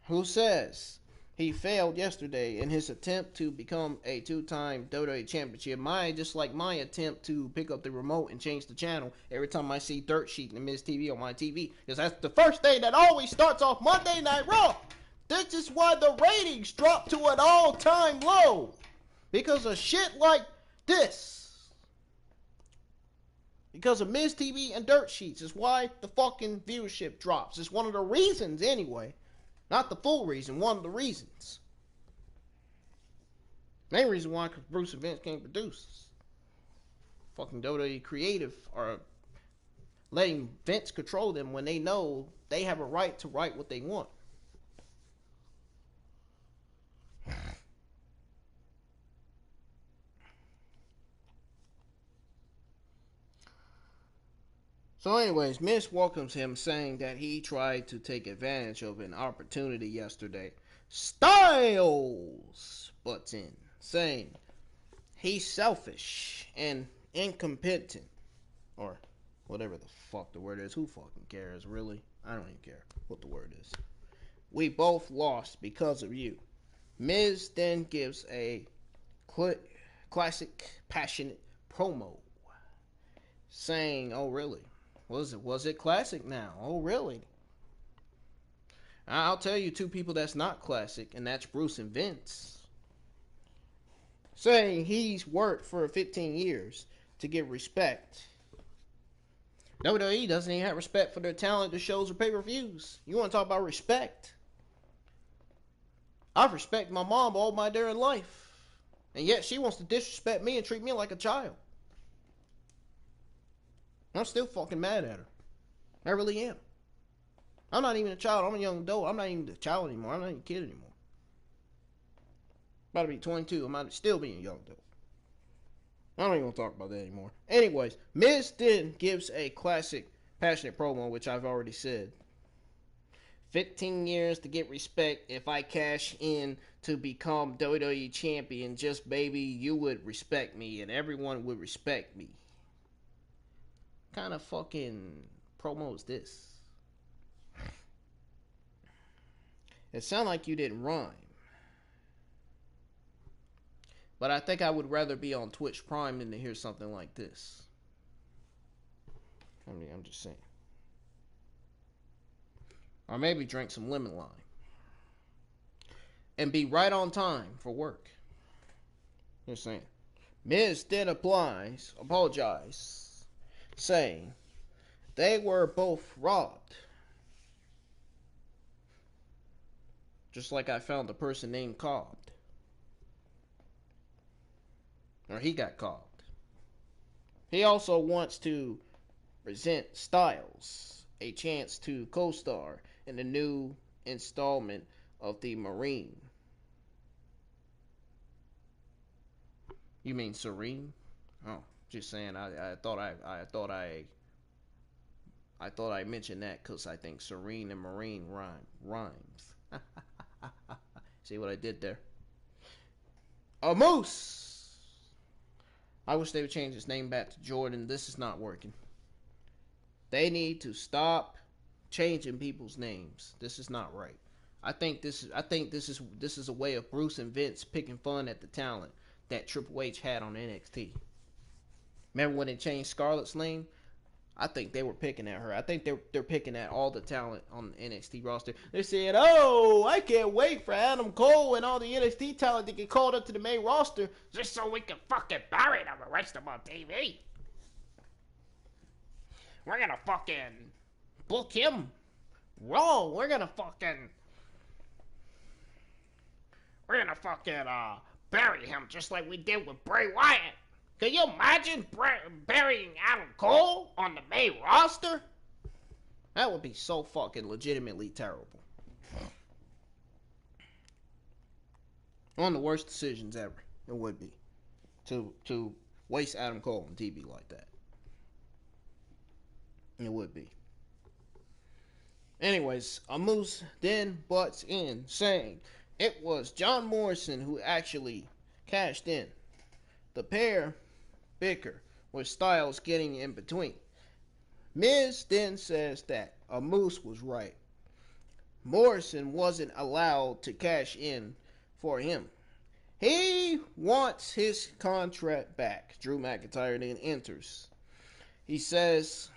Who says he failed yesterday in his attempt to become a two-time WWE Championship. Just like my attempt to pick up the remote and change the channel every time I see Dirt Sheet and Miz TV on my TV. Because that's the first thing that always starts off Monday Night Raw. This is why the ratings drop to an all-time low. Because of shit like this. Because of Miz TV and Dirt Sheets is why the fucking viewership drops. It's one of the reasons anyway. Not the full reason, one of the reasons. Main reason why, because Bruce and Vince can't produce. Fucking WWE Creative are letting Vince control them when they know they have a right to write what they want. So anyways, Miz welcomes him, saying that he tried to take advantage of an opportunity yesterday. Styles butts in, saying he's selfish and incompetent. Or whatever the fuck the word is. Who fucking cares, really? I don't even care what the word is. We both lost because of you. Miz then gives a classic, passionate promo. Saying, oh really? Was it classic now? Oh, really? I'll tell you two people that's not classic, and that's Bruce and Vince. Saying he's worked for 15 years to get respect. WWE doesn't even have respect for their talent, the shows, or pay-per-views. You want to talk about respect? I've respected my mom all my daring life. And yet she wants to disrespect me and treat me like a child. I'm still fucking mad at her. I really am. I'm not even a child. I'm a young adult. I'm not even a child anymore. I'm not even a kid anymore. About to be 22. I might still be a young adult. I don't even want to talk about that anymore. Anyways, Miz then gives a classic, passionate promo, which I've already said. 15 years to get respect. If I cash in to become WWE champion, just baby, you would respect me and everyone would respect me. Kind of fucking promo is this? It sounded like you didn't rhyme. But I think I would rather be on Twitch Prime than to hear something like this. I mean, I'm just saying. Or maybe drink some lemon lime. And be right on time for work. Just saying. Miz then apologizes, saying they were both robbed. Just like I found a person named Cobb. Or he got called. He also wants to present Styles a chance to co-star in the new installment of the Marine. You mean Serene? Oh, just saying. I thought I mentioned that because I think Serene and Marine rhymes. See what I did there? A Moose. I wish they would change his name back to Jordan. This is not working. They need to stop changing people's names. This is not right. I think this is a way of Bruce and Vince picking fun at the talent that Triple H had on NXT. Remember when they changed Scarlett's name? I think they were picking at her. I think they're picking at all the talent on the NXT roster. They said, "Oh, I can't wait for Adam Cole and all the NXT talent to get called up to the main roster just so we can fucking bury them and waste them on TV. We're gonna fucking book him Raw. We're gonna fucking bury him just like we did with Bray Wyatt." Can you imagine burying Adam Cole on the main roster? That would be so fucking legitimately terrible. One of the worst decisions ever. It would be. To waste Adam Cole on TV like that. It would be. Anyways, a Moose then butts in saying it was John Morrison who actually cashed in. The pair bicker with Styles getting in between. Miz then says that a Moose was right. Morrison wasn't allowed to cash in for him. He wants his contract back. Drew McIntyre then enters. He says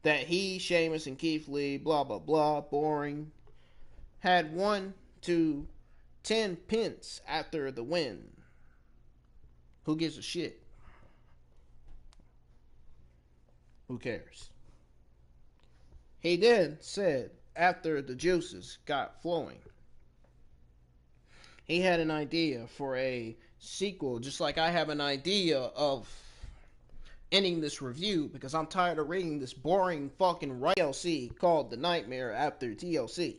that he, Sheamus, and Keith Lee, blah, blah, blah, boring, had 1 to 10 pence after the win. Who gives a shit? Who cares? He then said, after the juices got flowing, he had an idea for a sequel, just like I have an idea of ending this review, because I'm tired of reading this boring fucking TLC called The Nightmare after TLC.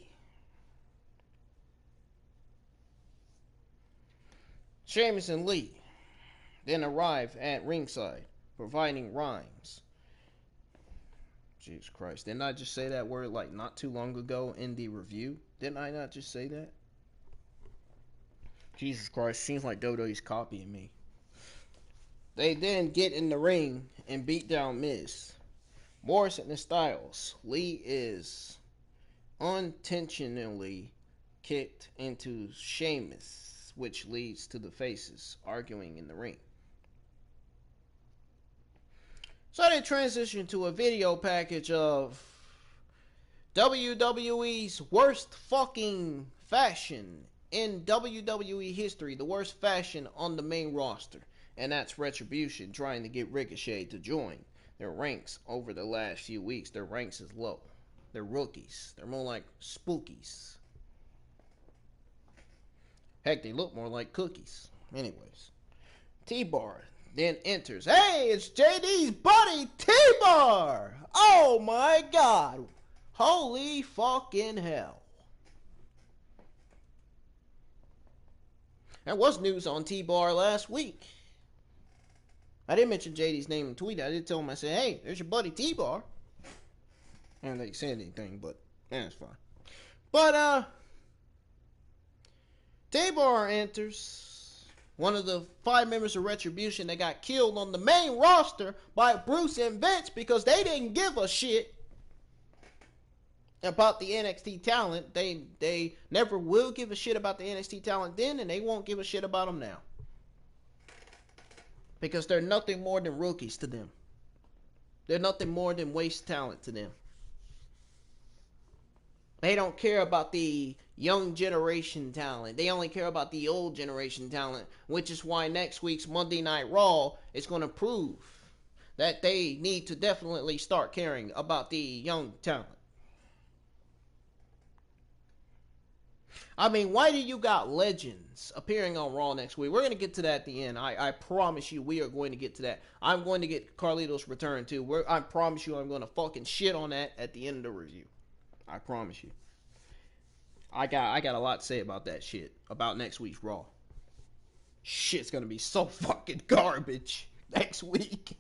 Sheamus and Lee then arrive at ringside, providing rhymes. Jesus Christ. Didn't I just say that word like not too long ago in the review? Didn't I not just say that? Jesus Christ. Seems like Dodo's copying me. They then get in the ring and beat down Miz. Morrison and Styles. Lee is unintentionally kicked into Sheamus, which leads to the faces arguing in the ring. So they transition to a video package of WWE's worst fucking fashion in WWE history. The worst fashion on the main roster. And that's Retribution trying to get Ricochet to join their ranks over the last few weeks. Their ranks is low. They're rookies. They're more like spookies. Heck, they look more like cookies. Anyways. T-Bar then enters. Hey, it's JD's buddy, T-Bar! Oh my god! Holy fucking hell. There was news on T-Bar last week. I didn't mention JD's name in the tweet. I did tell him, I said, hey, there's your buddy T-Bar. I don't think he said anything, but that's fine. But, T-Bar enters. One of the 5 members of Retribution that got killed on the main roster by Bruce and Vince because they didn't give a shit about the NXT talent. They never will give a shit about the NXT talent then, and they won't give a shit about them now. Because they're nothing more than rookies to them. They're nothing more than waste talent to them. They don't care about the young generation talent. They only care about the old generation talent, which is why next week's Monday Night Raw is going to prove that they need to definitely start caring about the young talent. I mean, why do you got legends appearing on Raw next week? We're going to get to that at the end. I promise you we are going to get to that. I'm going to get Carlito's return too. I promise you I'm going to fucking shit on that at the end of the review. I promise you. I got a lot to say about that shit. About next week's Raw. Shit's going to be so fucking garbage next week.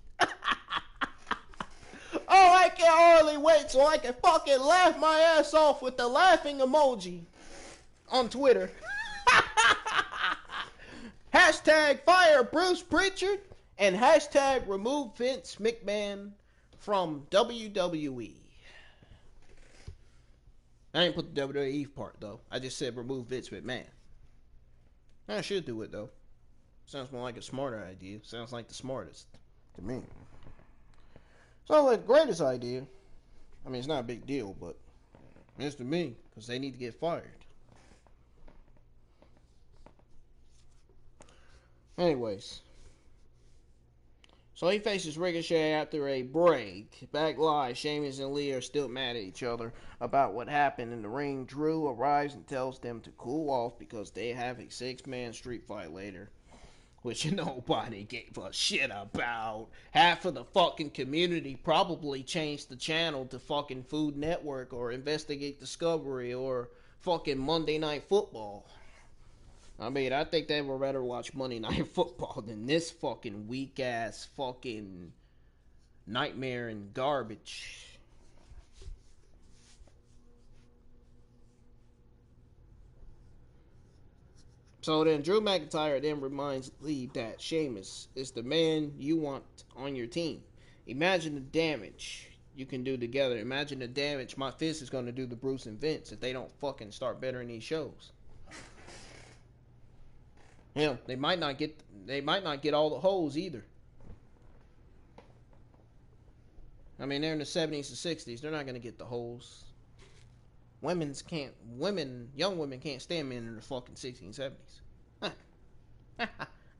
Oh, I can hardly wait so I can fucking laugh my ass off with the laughing emoji on Twitter. Hashtag fire Bruce Pritchard and hashtag remove Vince McMahon from WWE. I didn't put the WWE part though. I just said remove Vince McMahon. I should do it though. Sounds more like a smarter idea. Sounds like the smartest to me. Sounds like the greatest idea. I mean, it's not a big deal, but it's to me because they need to get fired. Anyways, so he faces Ricochet after a break. Back live, Sheamus and Lee are still mad at each other about what happened in the ring. Drew arrives and tells them to cool off because they have a 6-man street fight later, which nobody gave a shit about. Half of the fucking community probably changed the channel to fucking Food Network or Investigate Discovery or fucking Monday Night Football. I mean, I think they would rather watch Monday Night Football than this fucking weak-ass fucking nightmare and garbage. So then Drew McIntyre then reminds Lee that Sheamus is the man you want on your team. Imagine the damage you can do together. Imagine the damage my fist is going to do to Bruce and Vince if they don't fucking start bettering these shows. You know, they might not get all the hoes either. I mean, they're in the 70s and 60s. They're not going to get the hoes. Young women can't stand men in the fucking 60s and 70s.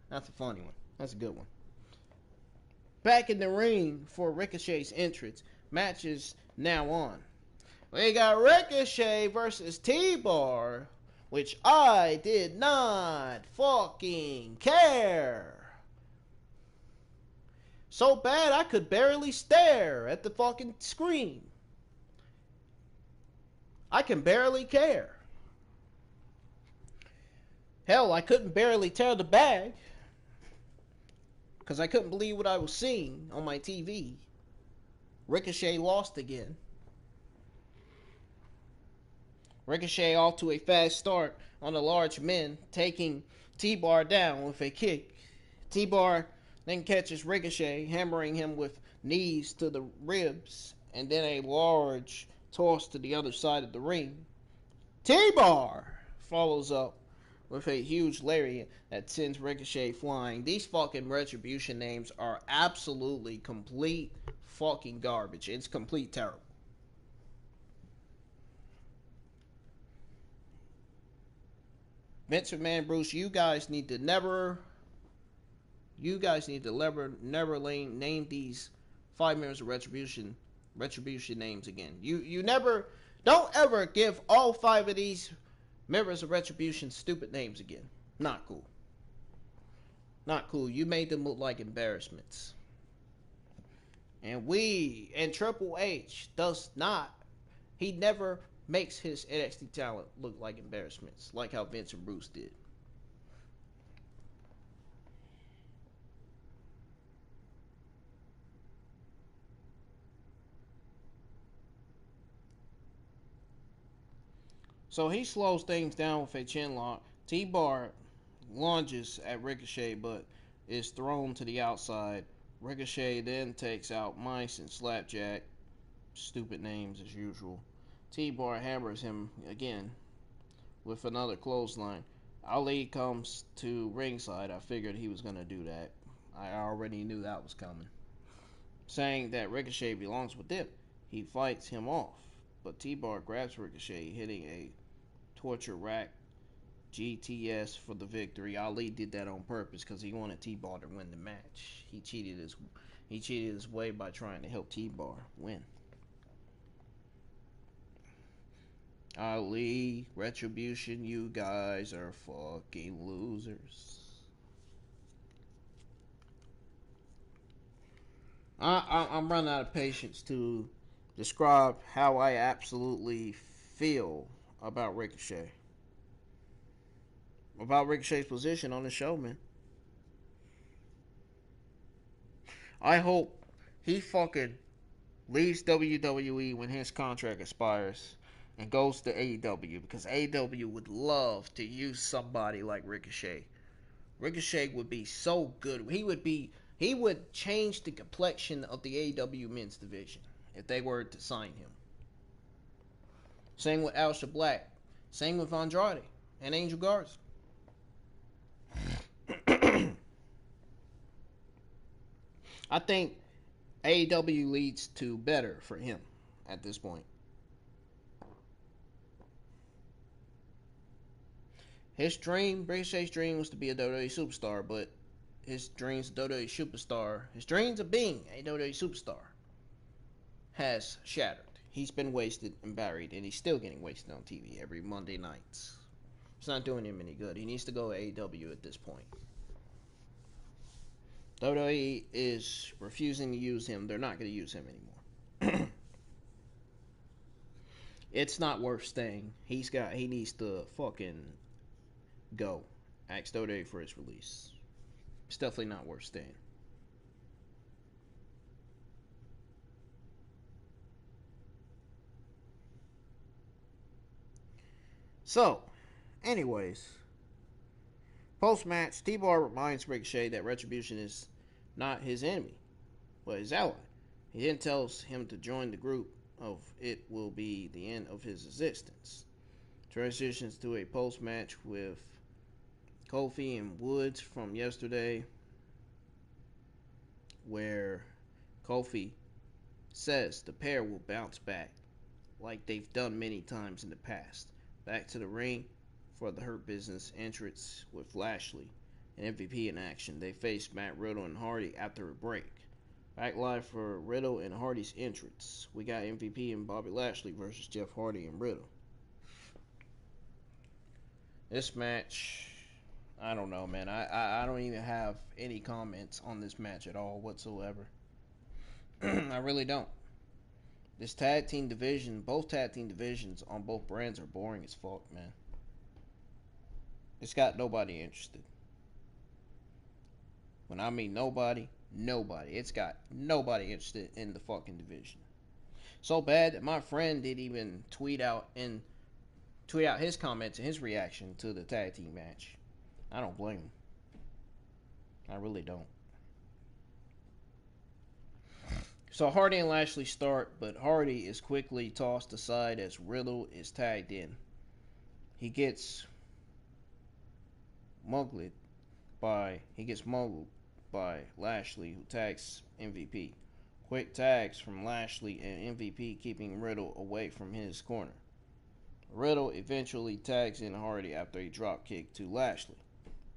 That's a funny one. That's a good one. Back in the ring for Ricochet's entrance. Matches now on. We got Ricochet versus T-Bar, which I did not fucking care. So bad I could barely stare at the fucking screen. I can barely care. Hell, I couldn't barely tear the bag because I couldn't believe what I was seeing on my TV. Ricochet lost again. Ricochet off to a fast start on the large men, taking T-Bar down with a kick. T-Bar then catches Ricochet, hammering him with knees to the ribs, and then a large toss to the other side of the ring. T-Bar follows up with a huge lariat that sends Ricochet flying. These fucking Retribution names are absolutely complete fucking garbage. It's complete terrible. Vince McMahon, Bruce, you guys need to never name these 5 members of Retribution names again. You never, don't ever give all 5 of these members of Retribution stupid names again. Not cool. Not cool. You made them look like embarrassments. And Triple H he never makes his NXT talent look like embarrassments, like how Vince and Bruce did. So he slows things down with a chin lock. T-Bar lunges at Ricochet, but is thrown to the outside. Ricochet then takes out Mice and Slapjack. Stupid names as usual. T-Bar hammers him again with another clothesline. Ali comes to ringside. I figured he was going to do that. I already knew that was coming. Saying that Ricochet belongs with them. He fights him off, but T-Bar grabs Ricochet, hitting a torture rack GTS for the victory. Ali did that on purpose because he wanted T-Bar to win the match. He cheated his way by trying to help T-Bar win. Ali, Retribution, you guys are fucking losers. I'm running out of patience to describe how I absolutely feel about Ricochet. About Ricochet's position on the show, man. I hope he fucking leaves WWE when his contract expires and goes to AEW, because AEW would love to use somebody like Ricochet. Ricochet would be so good. He would change the complexion of the AEW men's division if they were to sign him. Same with Aleister Black. Same with Andrade and Angel Garza. I think AEW leads to better for him at this point. Ricochet's dream was to be a WWE superstar, but his dreams of WWE superstar, his dreams of being a WWE superstar has shattered. He's been wasted and buried, and he's still getting wasted on TV every Monday nights. It's not doing him any good. He needs to go to AEW at this point. WWE is refusing to use him. They're not going to use him anymore. It's not worth staying. He needs to fucking go. Ask WWE for his release. It's definitely not worth staying. So, anyways, post-match, T-Bar reminds Ricochet that Retribution is not his enemy, but his ally. He then tells him to join the group of it will be the end of his existence. Transitions to a post-match with Kofi and Woods from yesterday, where Kofi says the pair will bounce back like they've done many times in the past. Back to the ring for the Hurt Business entrance with Lashley and MVP in action. They face Matt Riddle and Hardy after a break. Back live for Riddle and Hardy's entrance. We got MVP and Bobby Lashley versus Jeff Hardy and Riddle. This match, I don't know, man. I don't even have any comments on this match at all whatsoever. I really don't. This tag team division, both tag team divisions on both brands are boring as fuck, man. It's got nobody interested. When I mean nobody. It's got nobody interested in the fucking division. So bad that my friend didn't even tweet out his comments and his reaction to the tag team match. I don't blame him. I really don't. So Hardy and Lashley start, but Hardy is quickly tossed aside as Riddle is tagged in. He gets muggled by Lashley, who tags MVP. Quick tags from Lashley and MVP, keeping Riddle away from his corner. Riddle eventually tags in Hardy after a drop kick to Lashley.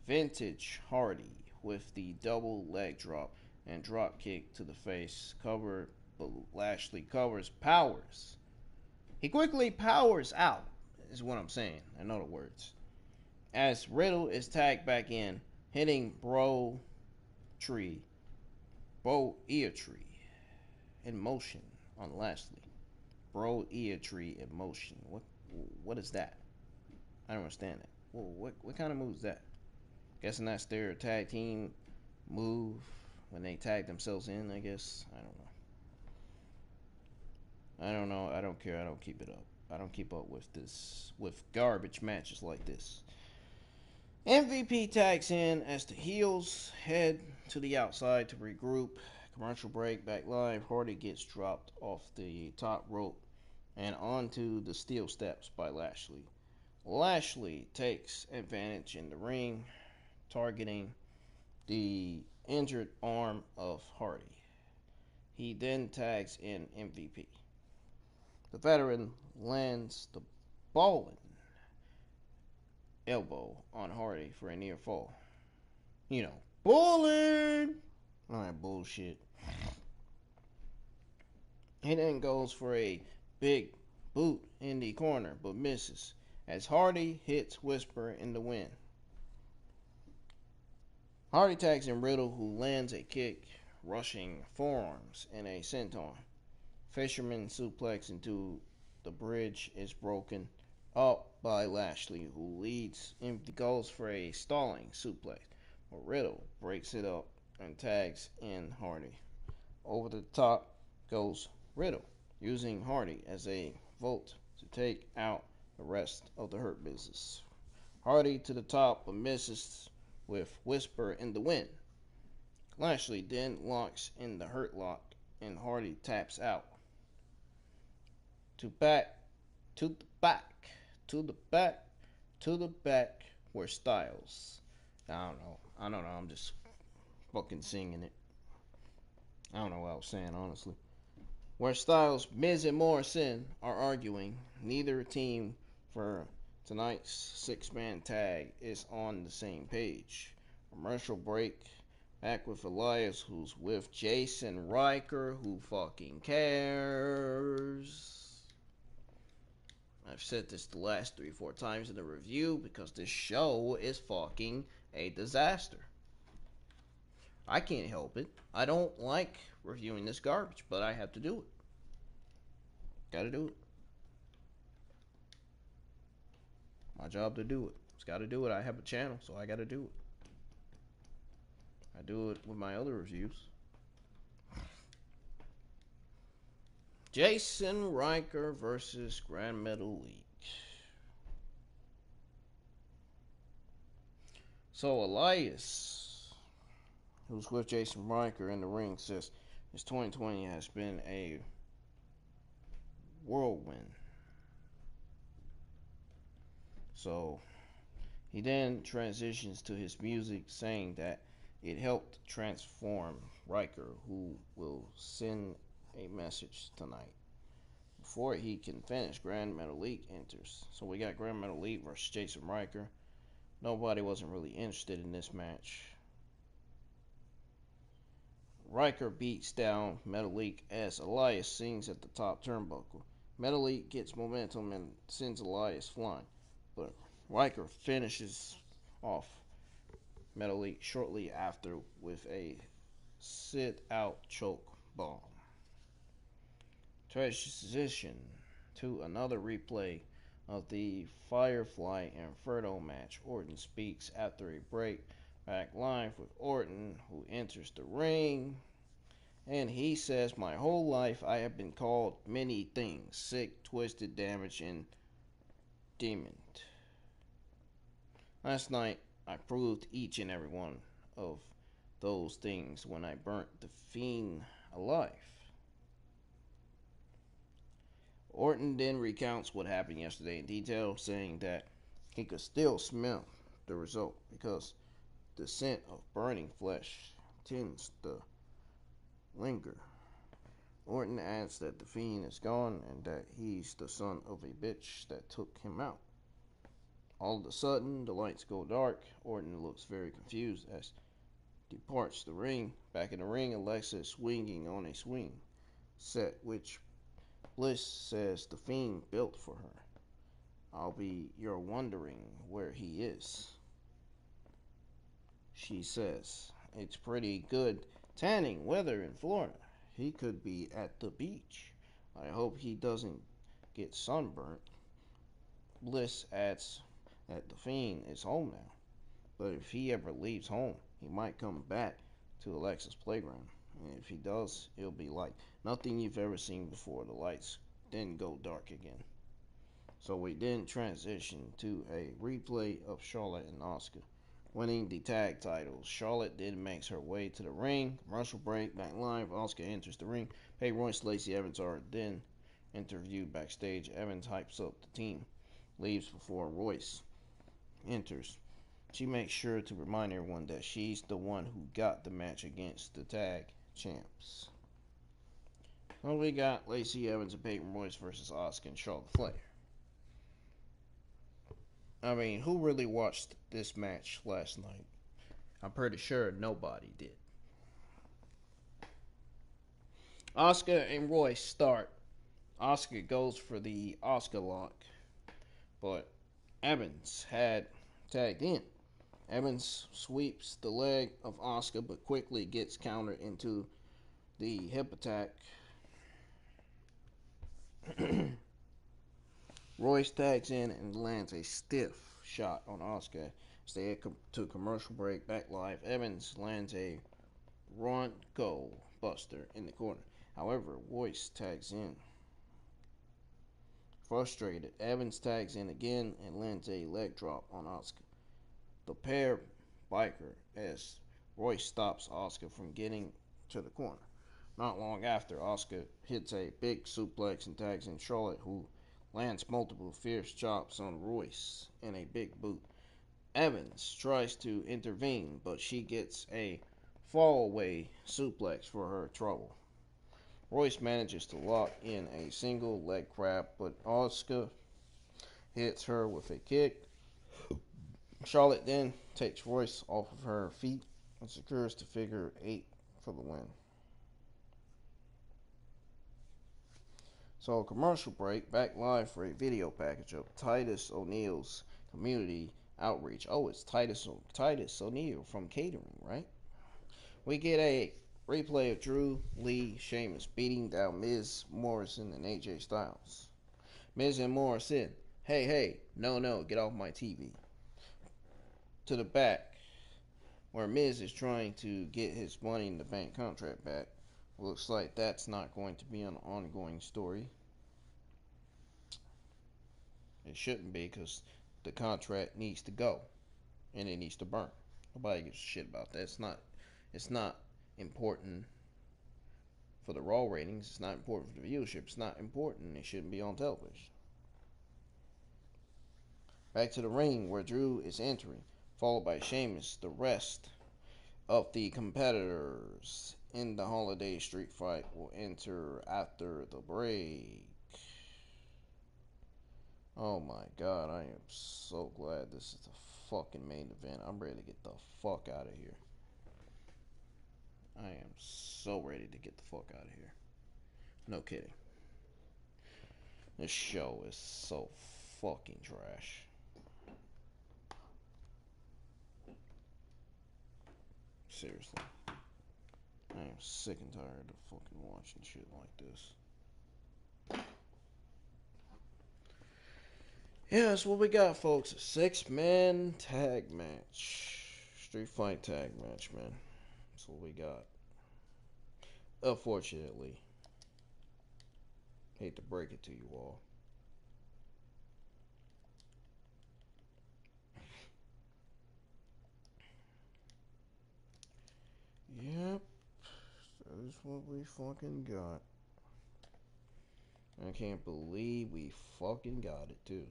Vintage Hardy with the double leg drop and drop kick to the face. But Lashley powers. He quickly powers out, is what I'm saying. In other words. As Riddle is tagged back in, hitting Bow ear tree in motion on Lashley. Bro ear tree in motion. What is that? I don't understand that. Well, what kind of move is that? Guessing that's their tag team move when they tag themselves in, I guess. I don't know. I don't care. I don't keep it up. I don't keep up with garbage matches like this. MVP tags in as the heels head to the outside to regroup. Commercial break, back live. Hardy gets dropped off the top rope and onto the steel steps by Lashley. Lashley takes advantage in the ring, targeting the injured arm of Hardy. He then tags in MVP. The veteran lands the bowling elbow on Hardy for a near fall. Bowling! Alright, bullshit. He then goes for a big boot in the corner, but misses as Hardy hits Whisper in the wind. Hardy tags in Riddle, who lands a kick, rushing forearms and a senton. Fisherman suplex into the bridge is broken up by Lashley, who leads and goes for a stalling suplex, but Riddle breaks it up and tags in Hardy. Over the top goes Riddle, using Hardy as a vault to take out the rest of the Hurt Business. Hardy to the top, but misses with Whisper in the wind. Lashley then locks in the Hurt Lock, and Hardy taps out. To the back, where Styles. I don't know, I'm just fucking singing it. I don't know what I was saying, honestly. Where Styles, Miz, and Morrison are arguing, neither team for tonight's six-man tag is on the same page. Commercial break. Back with Elias, who's with Jaxson, Ryker, who fucking cares? I've said this the last 3-4 times in the review because this show is fucking a disaster. I can't help it. I don't like reviewing this garbage, but I have to do it. Gotta do it. My job to do it. Just gotta do it. I have a channel, so I gotta do it. I do it with my other reviews. Jaxson, Ryker versus Gran Metalik. So Elias, who's with Jaxson Ryker in the ring, says his 2020 has been a whirlwind. So he then transitions to his music, saying that it helped transform Ryker, who will send a message tonight. Before he can finish, Gran Metalik enters. So we got Gran Metalik versus Jaxson Ryker. Nobody wasn't really interested in this match. Ryker beats down Metalik as Elias sings at the top turnbuckle. Metalik gets momentum and sends Elias flying, but Ryker finishes off Metalik shortly after with a sit-out choke bomb. Transition to another replay of the Firefly Inferno match. Orton speaks after a break. Back live with Orton, who enters the ring, and he says, "My whole life I have been called many things: sick, twisted, damaged, and demon. Last night I proved each and every one of those things when I burnt the Fiend alive." Orton then recounts what happened yesterday in detail, saying that he could still smell the result because the scent of burning flesh tends to linger. Orton adds that the Fiend is gone and that he's the son of a bitch that took him out. All of a sudden, the lights go dark. Orton looks very confused as he departs the ring. Back in the ring, Alexa is swinging on a swing set, which Bliss says the Fiend built for her. You're wondering where he is. She says, "It's pretty good tanning weather in Florida. He could be at the beach. I hope he doesn't get sunburnt." Bliss adds that the Fiend is home now, but if he ever leaves home, he might come back to Alexa's playground. And if he does, it'll be like nothing you've ever seen before. The lights then go dark again. So we then transition to a replay of Charlotte and Asuka winning the tag titles. Charlotte then makes her way to the ring. Commercial break. Back live. Asuka enters the ring. Peyton, Royce, Lacey, Evans are then interviewed backstage. Evans hypes up the team. Leaves before Royce enters. She makes sure to remind everyone that she's the one who got the match against the tag champs. Well, we got Lacey Evans and Peyton Royce versus Asuka and Charlotte Flair. I mean, who really watched this match last night? I'm pretty sure nobody did. Asuka and Royce start Asuka goes for the Asuka lock, but Evans had tagged in. Evans sweeps the leg of Asuka, but quickly gets countered into the hip attack. Royce tags in and lands a stiff shot on Asuka. As they head to commercial break, back live, Evans lands a Bronco Buster in the corner. However, Royce tags in. Frustrated, Evans tags in again and lands a leg drop on Asuka. The pair biker as Royce stops Asuka from getting to the corner. Not long after, Asuka hits a big suplex and tags in Charlotte, who lands multiple fierce chops on Royce and a big boot. Evans tries to intervene, but she gets a fall-away suplex for her trouble. Royce manages to lock in a single leg crab, but Asuka hits her with a kick. Charlotte then takes Royce off of her feet and secures the figure 8 for the win. So, commercial break, back live for a video package of Titus O'Neil's community outreach. Oh, it's Titus O'Neil from catering, right? We get a replay of Drew, Lee, Sheamus beating down Miz, Morrison, and AJ Styles. Miz and Morrison, hey, no, get off my TV. To the back, where Miz is trying to get his Money in the Bank contract back. Looks like that's not going to be an ongoing story. It shouldn't be, because the contract needs to go and it needs to burn. Nobody gives a shit about that. It's not important for the Raw ratings. It's not important for the viewership. It's not important. It shouldn't be on television. Back to the ring where Drew is entering, followed by Sheamus. The rest of the competitors in the Holiday Street Fight will enter after the break. Oh my god, I am so glad this is the fucking main event. I'm ready to get the fuck out of here. I am so ready to get the fuck out of here. No kidding. This show is so fucking trash. Seriously. I am sick and tired of fucking watching shit like this. Yeah, that's what we got, folks. A 6-man tag match. Street fight tag match, man. That's what we got. Unfortunately. Hate to break it to you all. Yep. That is what we fucking got. I can't believe we fucking got it, too.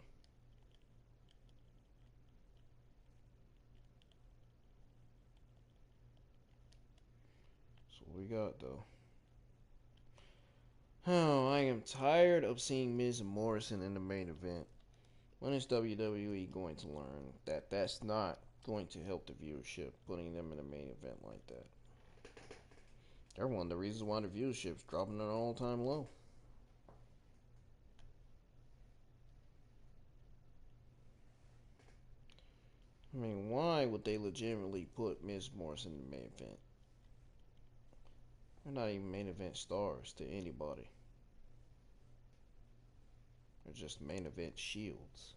That's what we got, though. Oh, I am tired of seeing Miz and Morrison in the main event. When is WWE going to learn that that's not going to help the viewership, putting them in the main event like that? They're one of the reasons why the viewership's dropping at an all-time low. I mean, why would they legitimately put Miz Morrison in the main event? They're not even main event stars to anybody. They're just main event shields.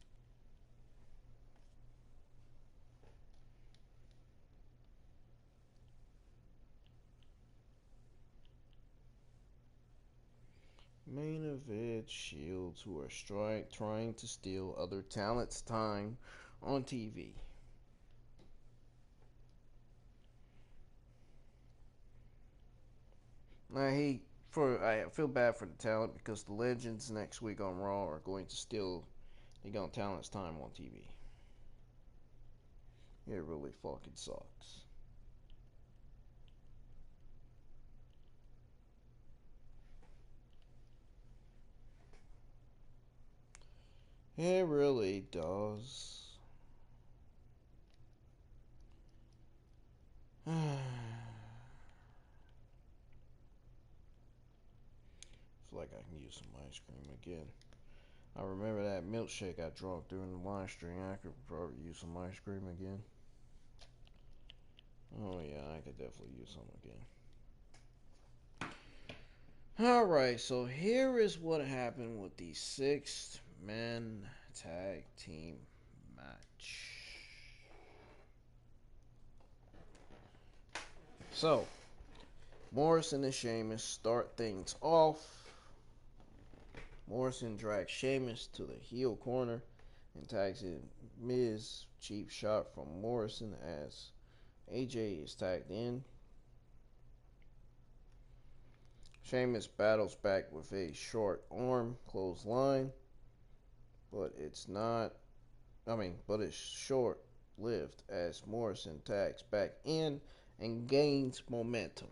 Main event shields who are trying to steal other talents' time on TV. I feel bad for the talent, because the legends next week on Raw are going to steal the young talent's time on TV. It really fucking sucks. It really does. feel like I can use some ice cream again. I remember that milkshake I drank during the live stream. I could probably use some ice cream again. Oh yeah, I could definitely use some again. Alright, so here is what happened with the 6-man tag team match. So, Morrison and Sheamus start things off. Morrison drags Sheamus to the heel corner and tags in Miz. Cheap shot from Morrison as AJ is tagged in. Sheamus battles back with a short arm clothesline, but it's short-lived as Morrison tags back in and gains momentum.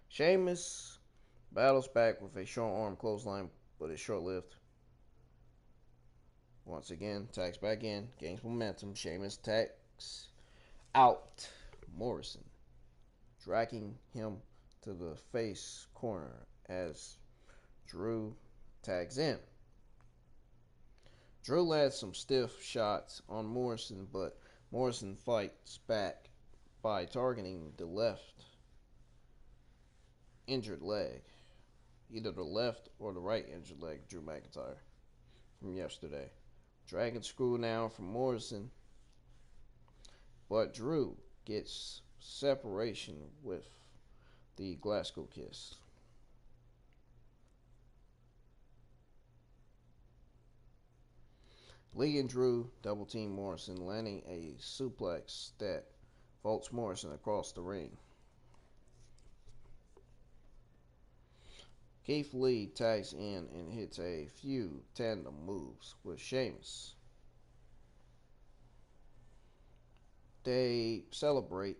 Sheamus battles back with a short arm clothesline, but it's short-lived. Once again, tags back in, gains momentum. Sheamus tags out Morrison, dragging him to the face corner as Drew tags in. Drew lands some stiff shots on Morrison, but Morrison fights back by targeting the left injured leg. Either the left or the right injured leg, Drew McIntyre, from yesterday. Dragon screw now from Morrison, but Drew gets separation with the Glasgow kiss. Lee and Drew double team Morrison, landing a suplex that vaults Morrison across the ring. Keith Lee tags in and hits a few tandem moves with Sheamus. They celebrate,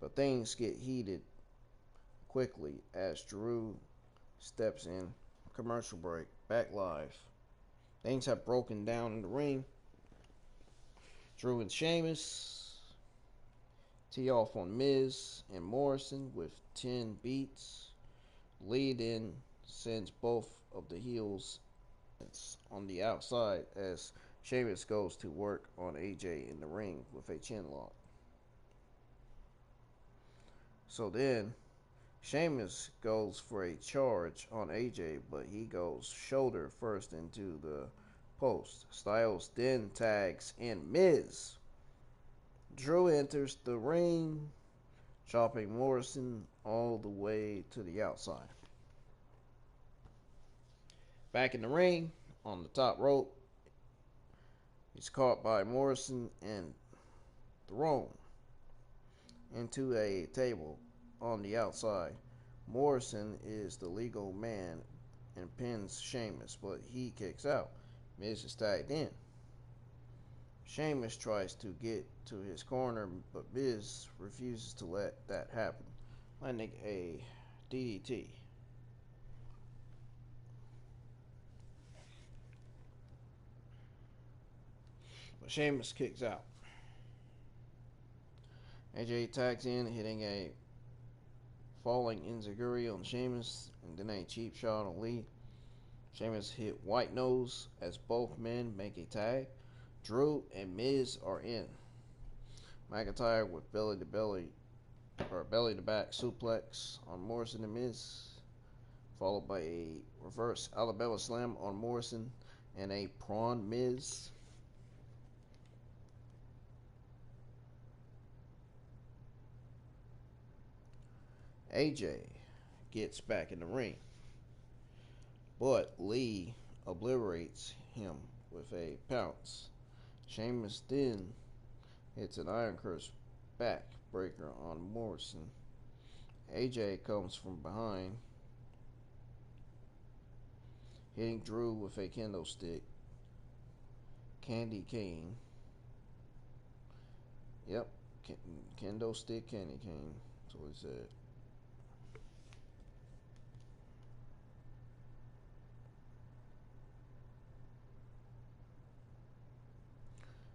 but things get heated quickly as Drew steps in. Commercial break, back live. Things have broken down in the ring. Drew and Sheamus tee off on Miz and Morrison with 10 beats. Lee then sends both of the heels on the outside as Sheamus goes to work on AJ in the ring with a chin lock. So then Sheamus goes for a charge on AJ, but he goes shoulder first into the post. Styles then tags in Miz. Drew enters the ring, chopping Morrison all the way to the outside. Back in the ring, on the top rope, he's caught by Morrison and thrown into a table on the outside. Morrison is the legal man and pins Sheamus, but he kicks out. Miz is tagged in. Sheamus tries to get to his corner, but Miz refuses to let that happen, landing a DDT. But Sheamus kicks out. AJ tags in, hitting a falling enziguri on Sheamus, and then a cheap shot on Lee. Sheamus hit White Nose as both men make a tag. Drew and Miz are in. McIntyre with belly to back suplex on Morrison and Miz, followed by a reverse Alabama slam on Morrison and a prawn Miz. AJ gets back in the ring, but Lee obliterates him with a pounce. Sheamus then hits an Iron Curse backbreaker on Morrison. AJ comes from behind, hitting Drew with a kendo stick. Candy cane. Yep, kendo stick candy cane. That's what he said.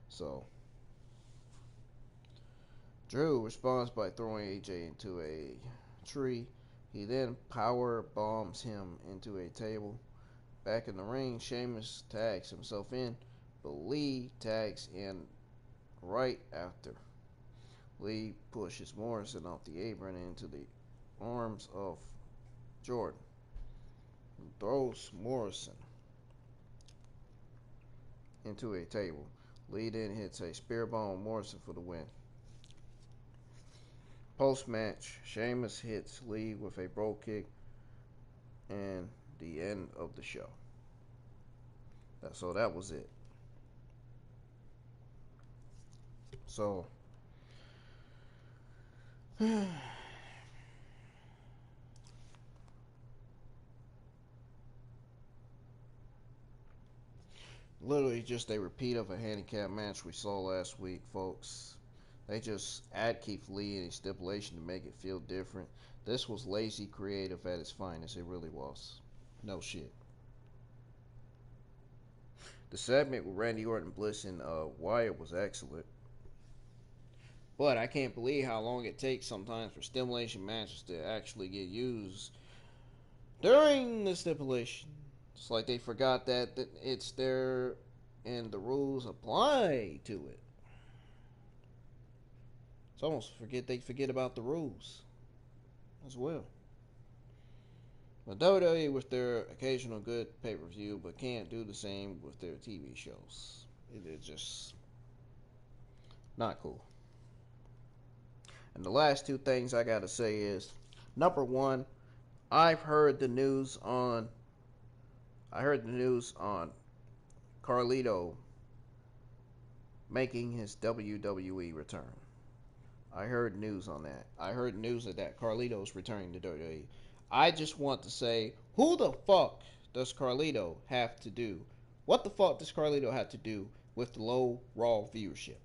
So, Drew responds by throwing AJ into a tree. He then power bombs him into a table. Back in the ring, Sheamus tags himself in, but Lee tags in right after. Lee pushes Morrison off the apron into the arms of Jordan, who throws Morrison into a table. Lee then hits a spear bomb on Morrison for the win. Post-match, Sheamus hits Lee with a bro kick and the end of the show. So that was it. So literally just a repeat of a handicap match we saw last week, folks. They just add Keith Lee in a stipulation to make it feel different. This was lazy creative at its finest. It really was. No shit. The segment with Randy Orton, Bliss, and Wyatt was excellent. But I can't believe how long it takes sometimes for stipulation matches to actually get used during the stipulation. It's like they forgot that it's there and the rules apply to it. It's almost they forget about the rules as well. But WWE with their occasional good pay-per-view, but can't do the same with their TV shows. It's just not cool. And the last two things I gotta say is, number one, I heard the news on Carlito making his WWE return. I heard news on that. I heard news that Carlito's returning to WWE. I just want to say, who the fuck does Carlito have to do? What the fuck does Carlito have to do with the low Raw viewership?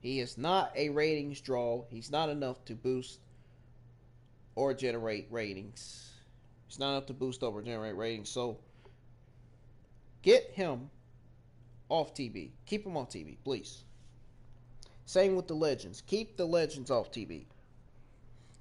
He is not a ratings draw. He's not enough to boost or generate ratings. He's not enough to boost or generate ratings. So, get him off TV. Keep him off TV, please. Same with the Legends. Keep the Legends off TV.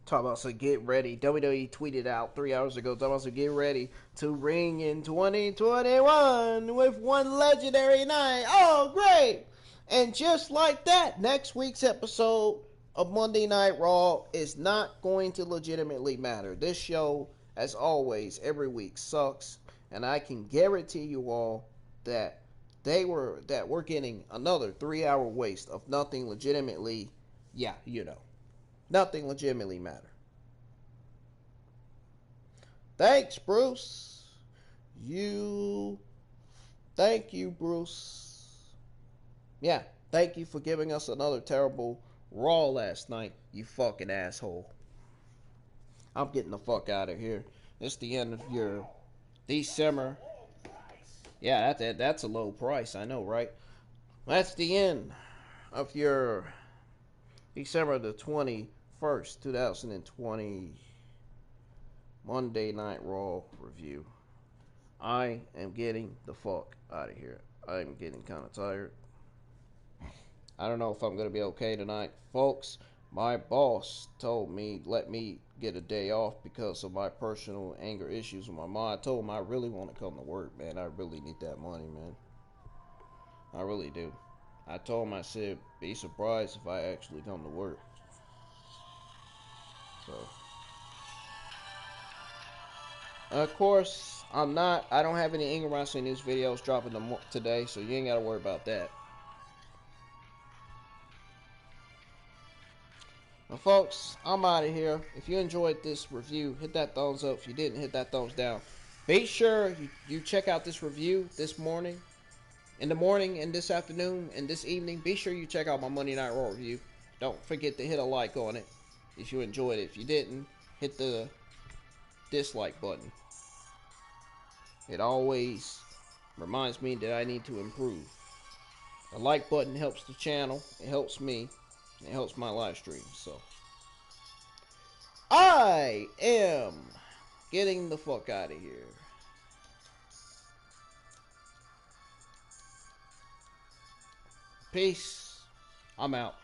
Talk about so get ready. WWE tweeted out 3 hours ago. Talk about so get ready to ring in 2021 with one legendary night. Oh, great! And just like that, next week's episode of Monday Night Raw is not going to legitimately matter. This show, as always, every week sucks, and I can guarantee you all that we're getting another 3-hour waste of nothing legitimately, nothing legitimately matter. Thanks, Bruce. Thank you, Bruce. Yeah, thank you for giving us another terrible Raw last night, you fucking asshole. I'm getting the fuck out of here. It's the end of your December. Yeah, that's a low price, I know, right? That's the end of your December the 21st, 2020 Monday Night Raw review. I am getting the fuck out of here. I'm getting kind of tired. I don't know if I'm going to be okay tonight. Folks, my boss told me, let me get a day off because of my personal anger issues with my mom. I told him I really want to come to work, man. I really need that money, man. I really do. I told him, I said, be surprised if I actually come to work. So, of course, I don't have any Ingram Wrestling News videos dropping today, so you ain't got to worry about that. Well, folks, I'm out of here. If you enjoyed this review, hit that thumbs up. If you didn't, hit that thumbs down. Be sure you check out this review this morning. In the morning, and this afternoon, and this evening. Be sure you check out my Monday Night Raw review. Don't forget to hit a like on it if you enjoyed it. If you didn't, hit the dislike button. It always reminds me that I need to improve. The like button helps the channel. It helps me. It helps my live stream. So, I am getting the fuck out of here. Peace. I'm out.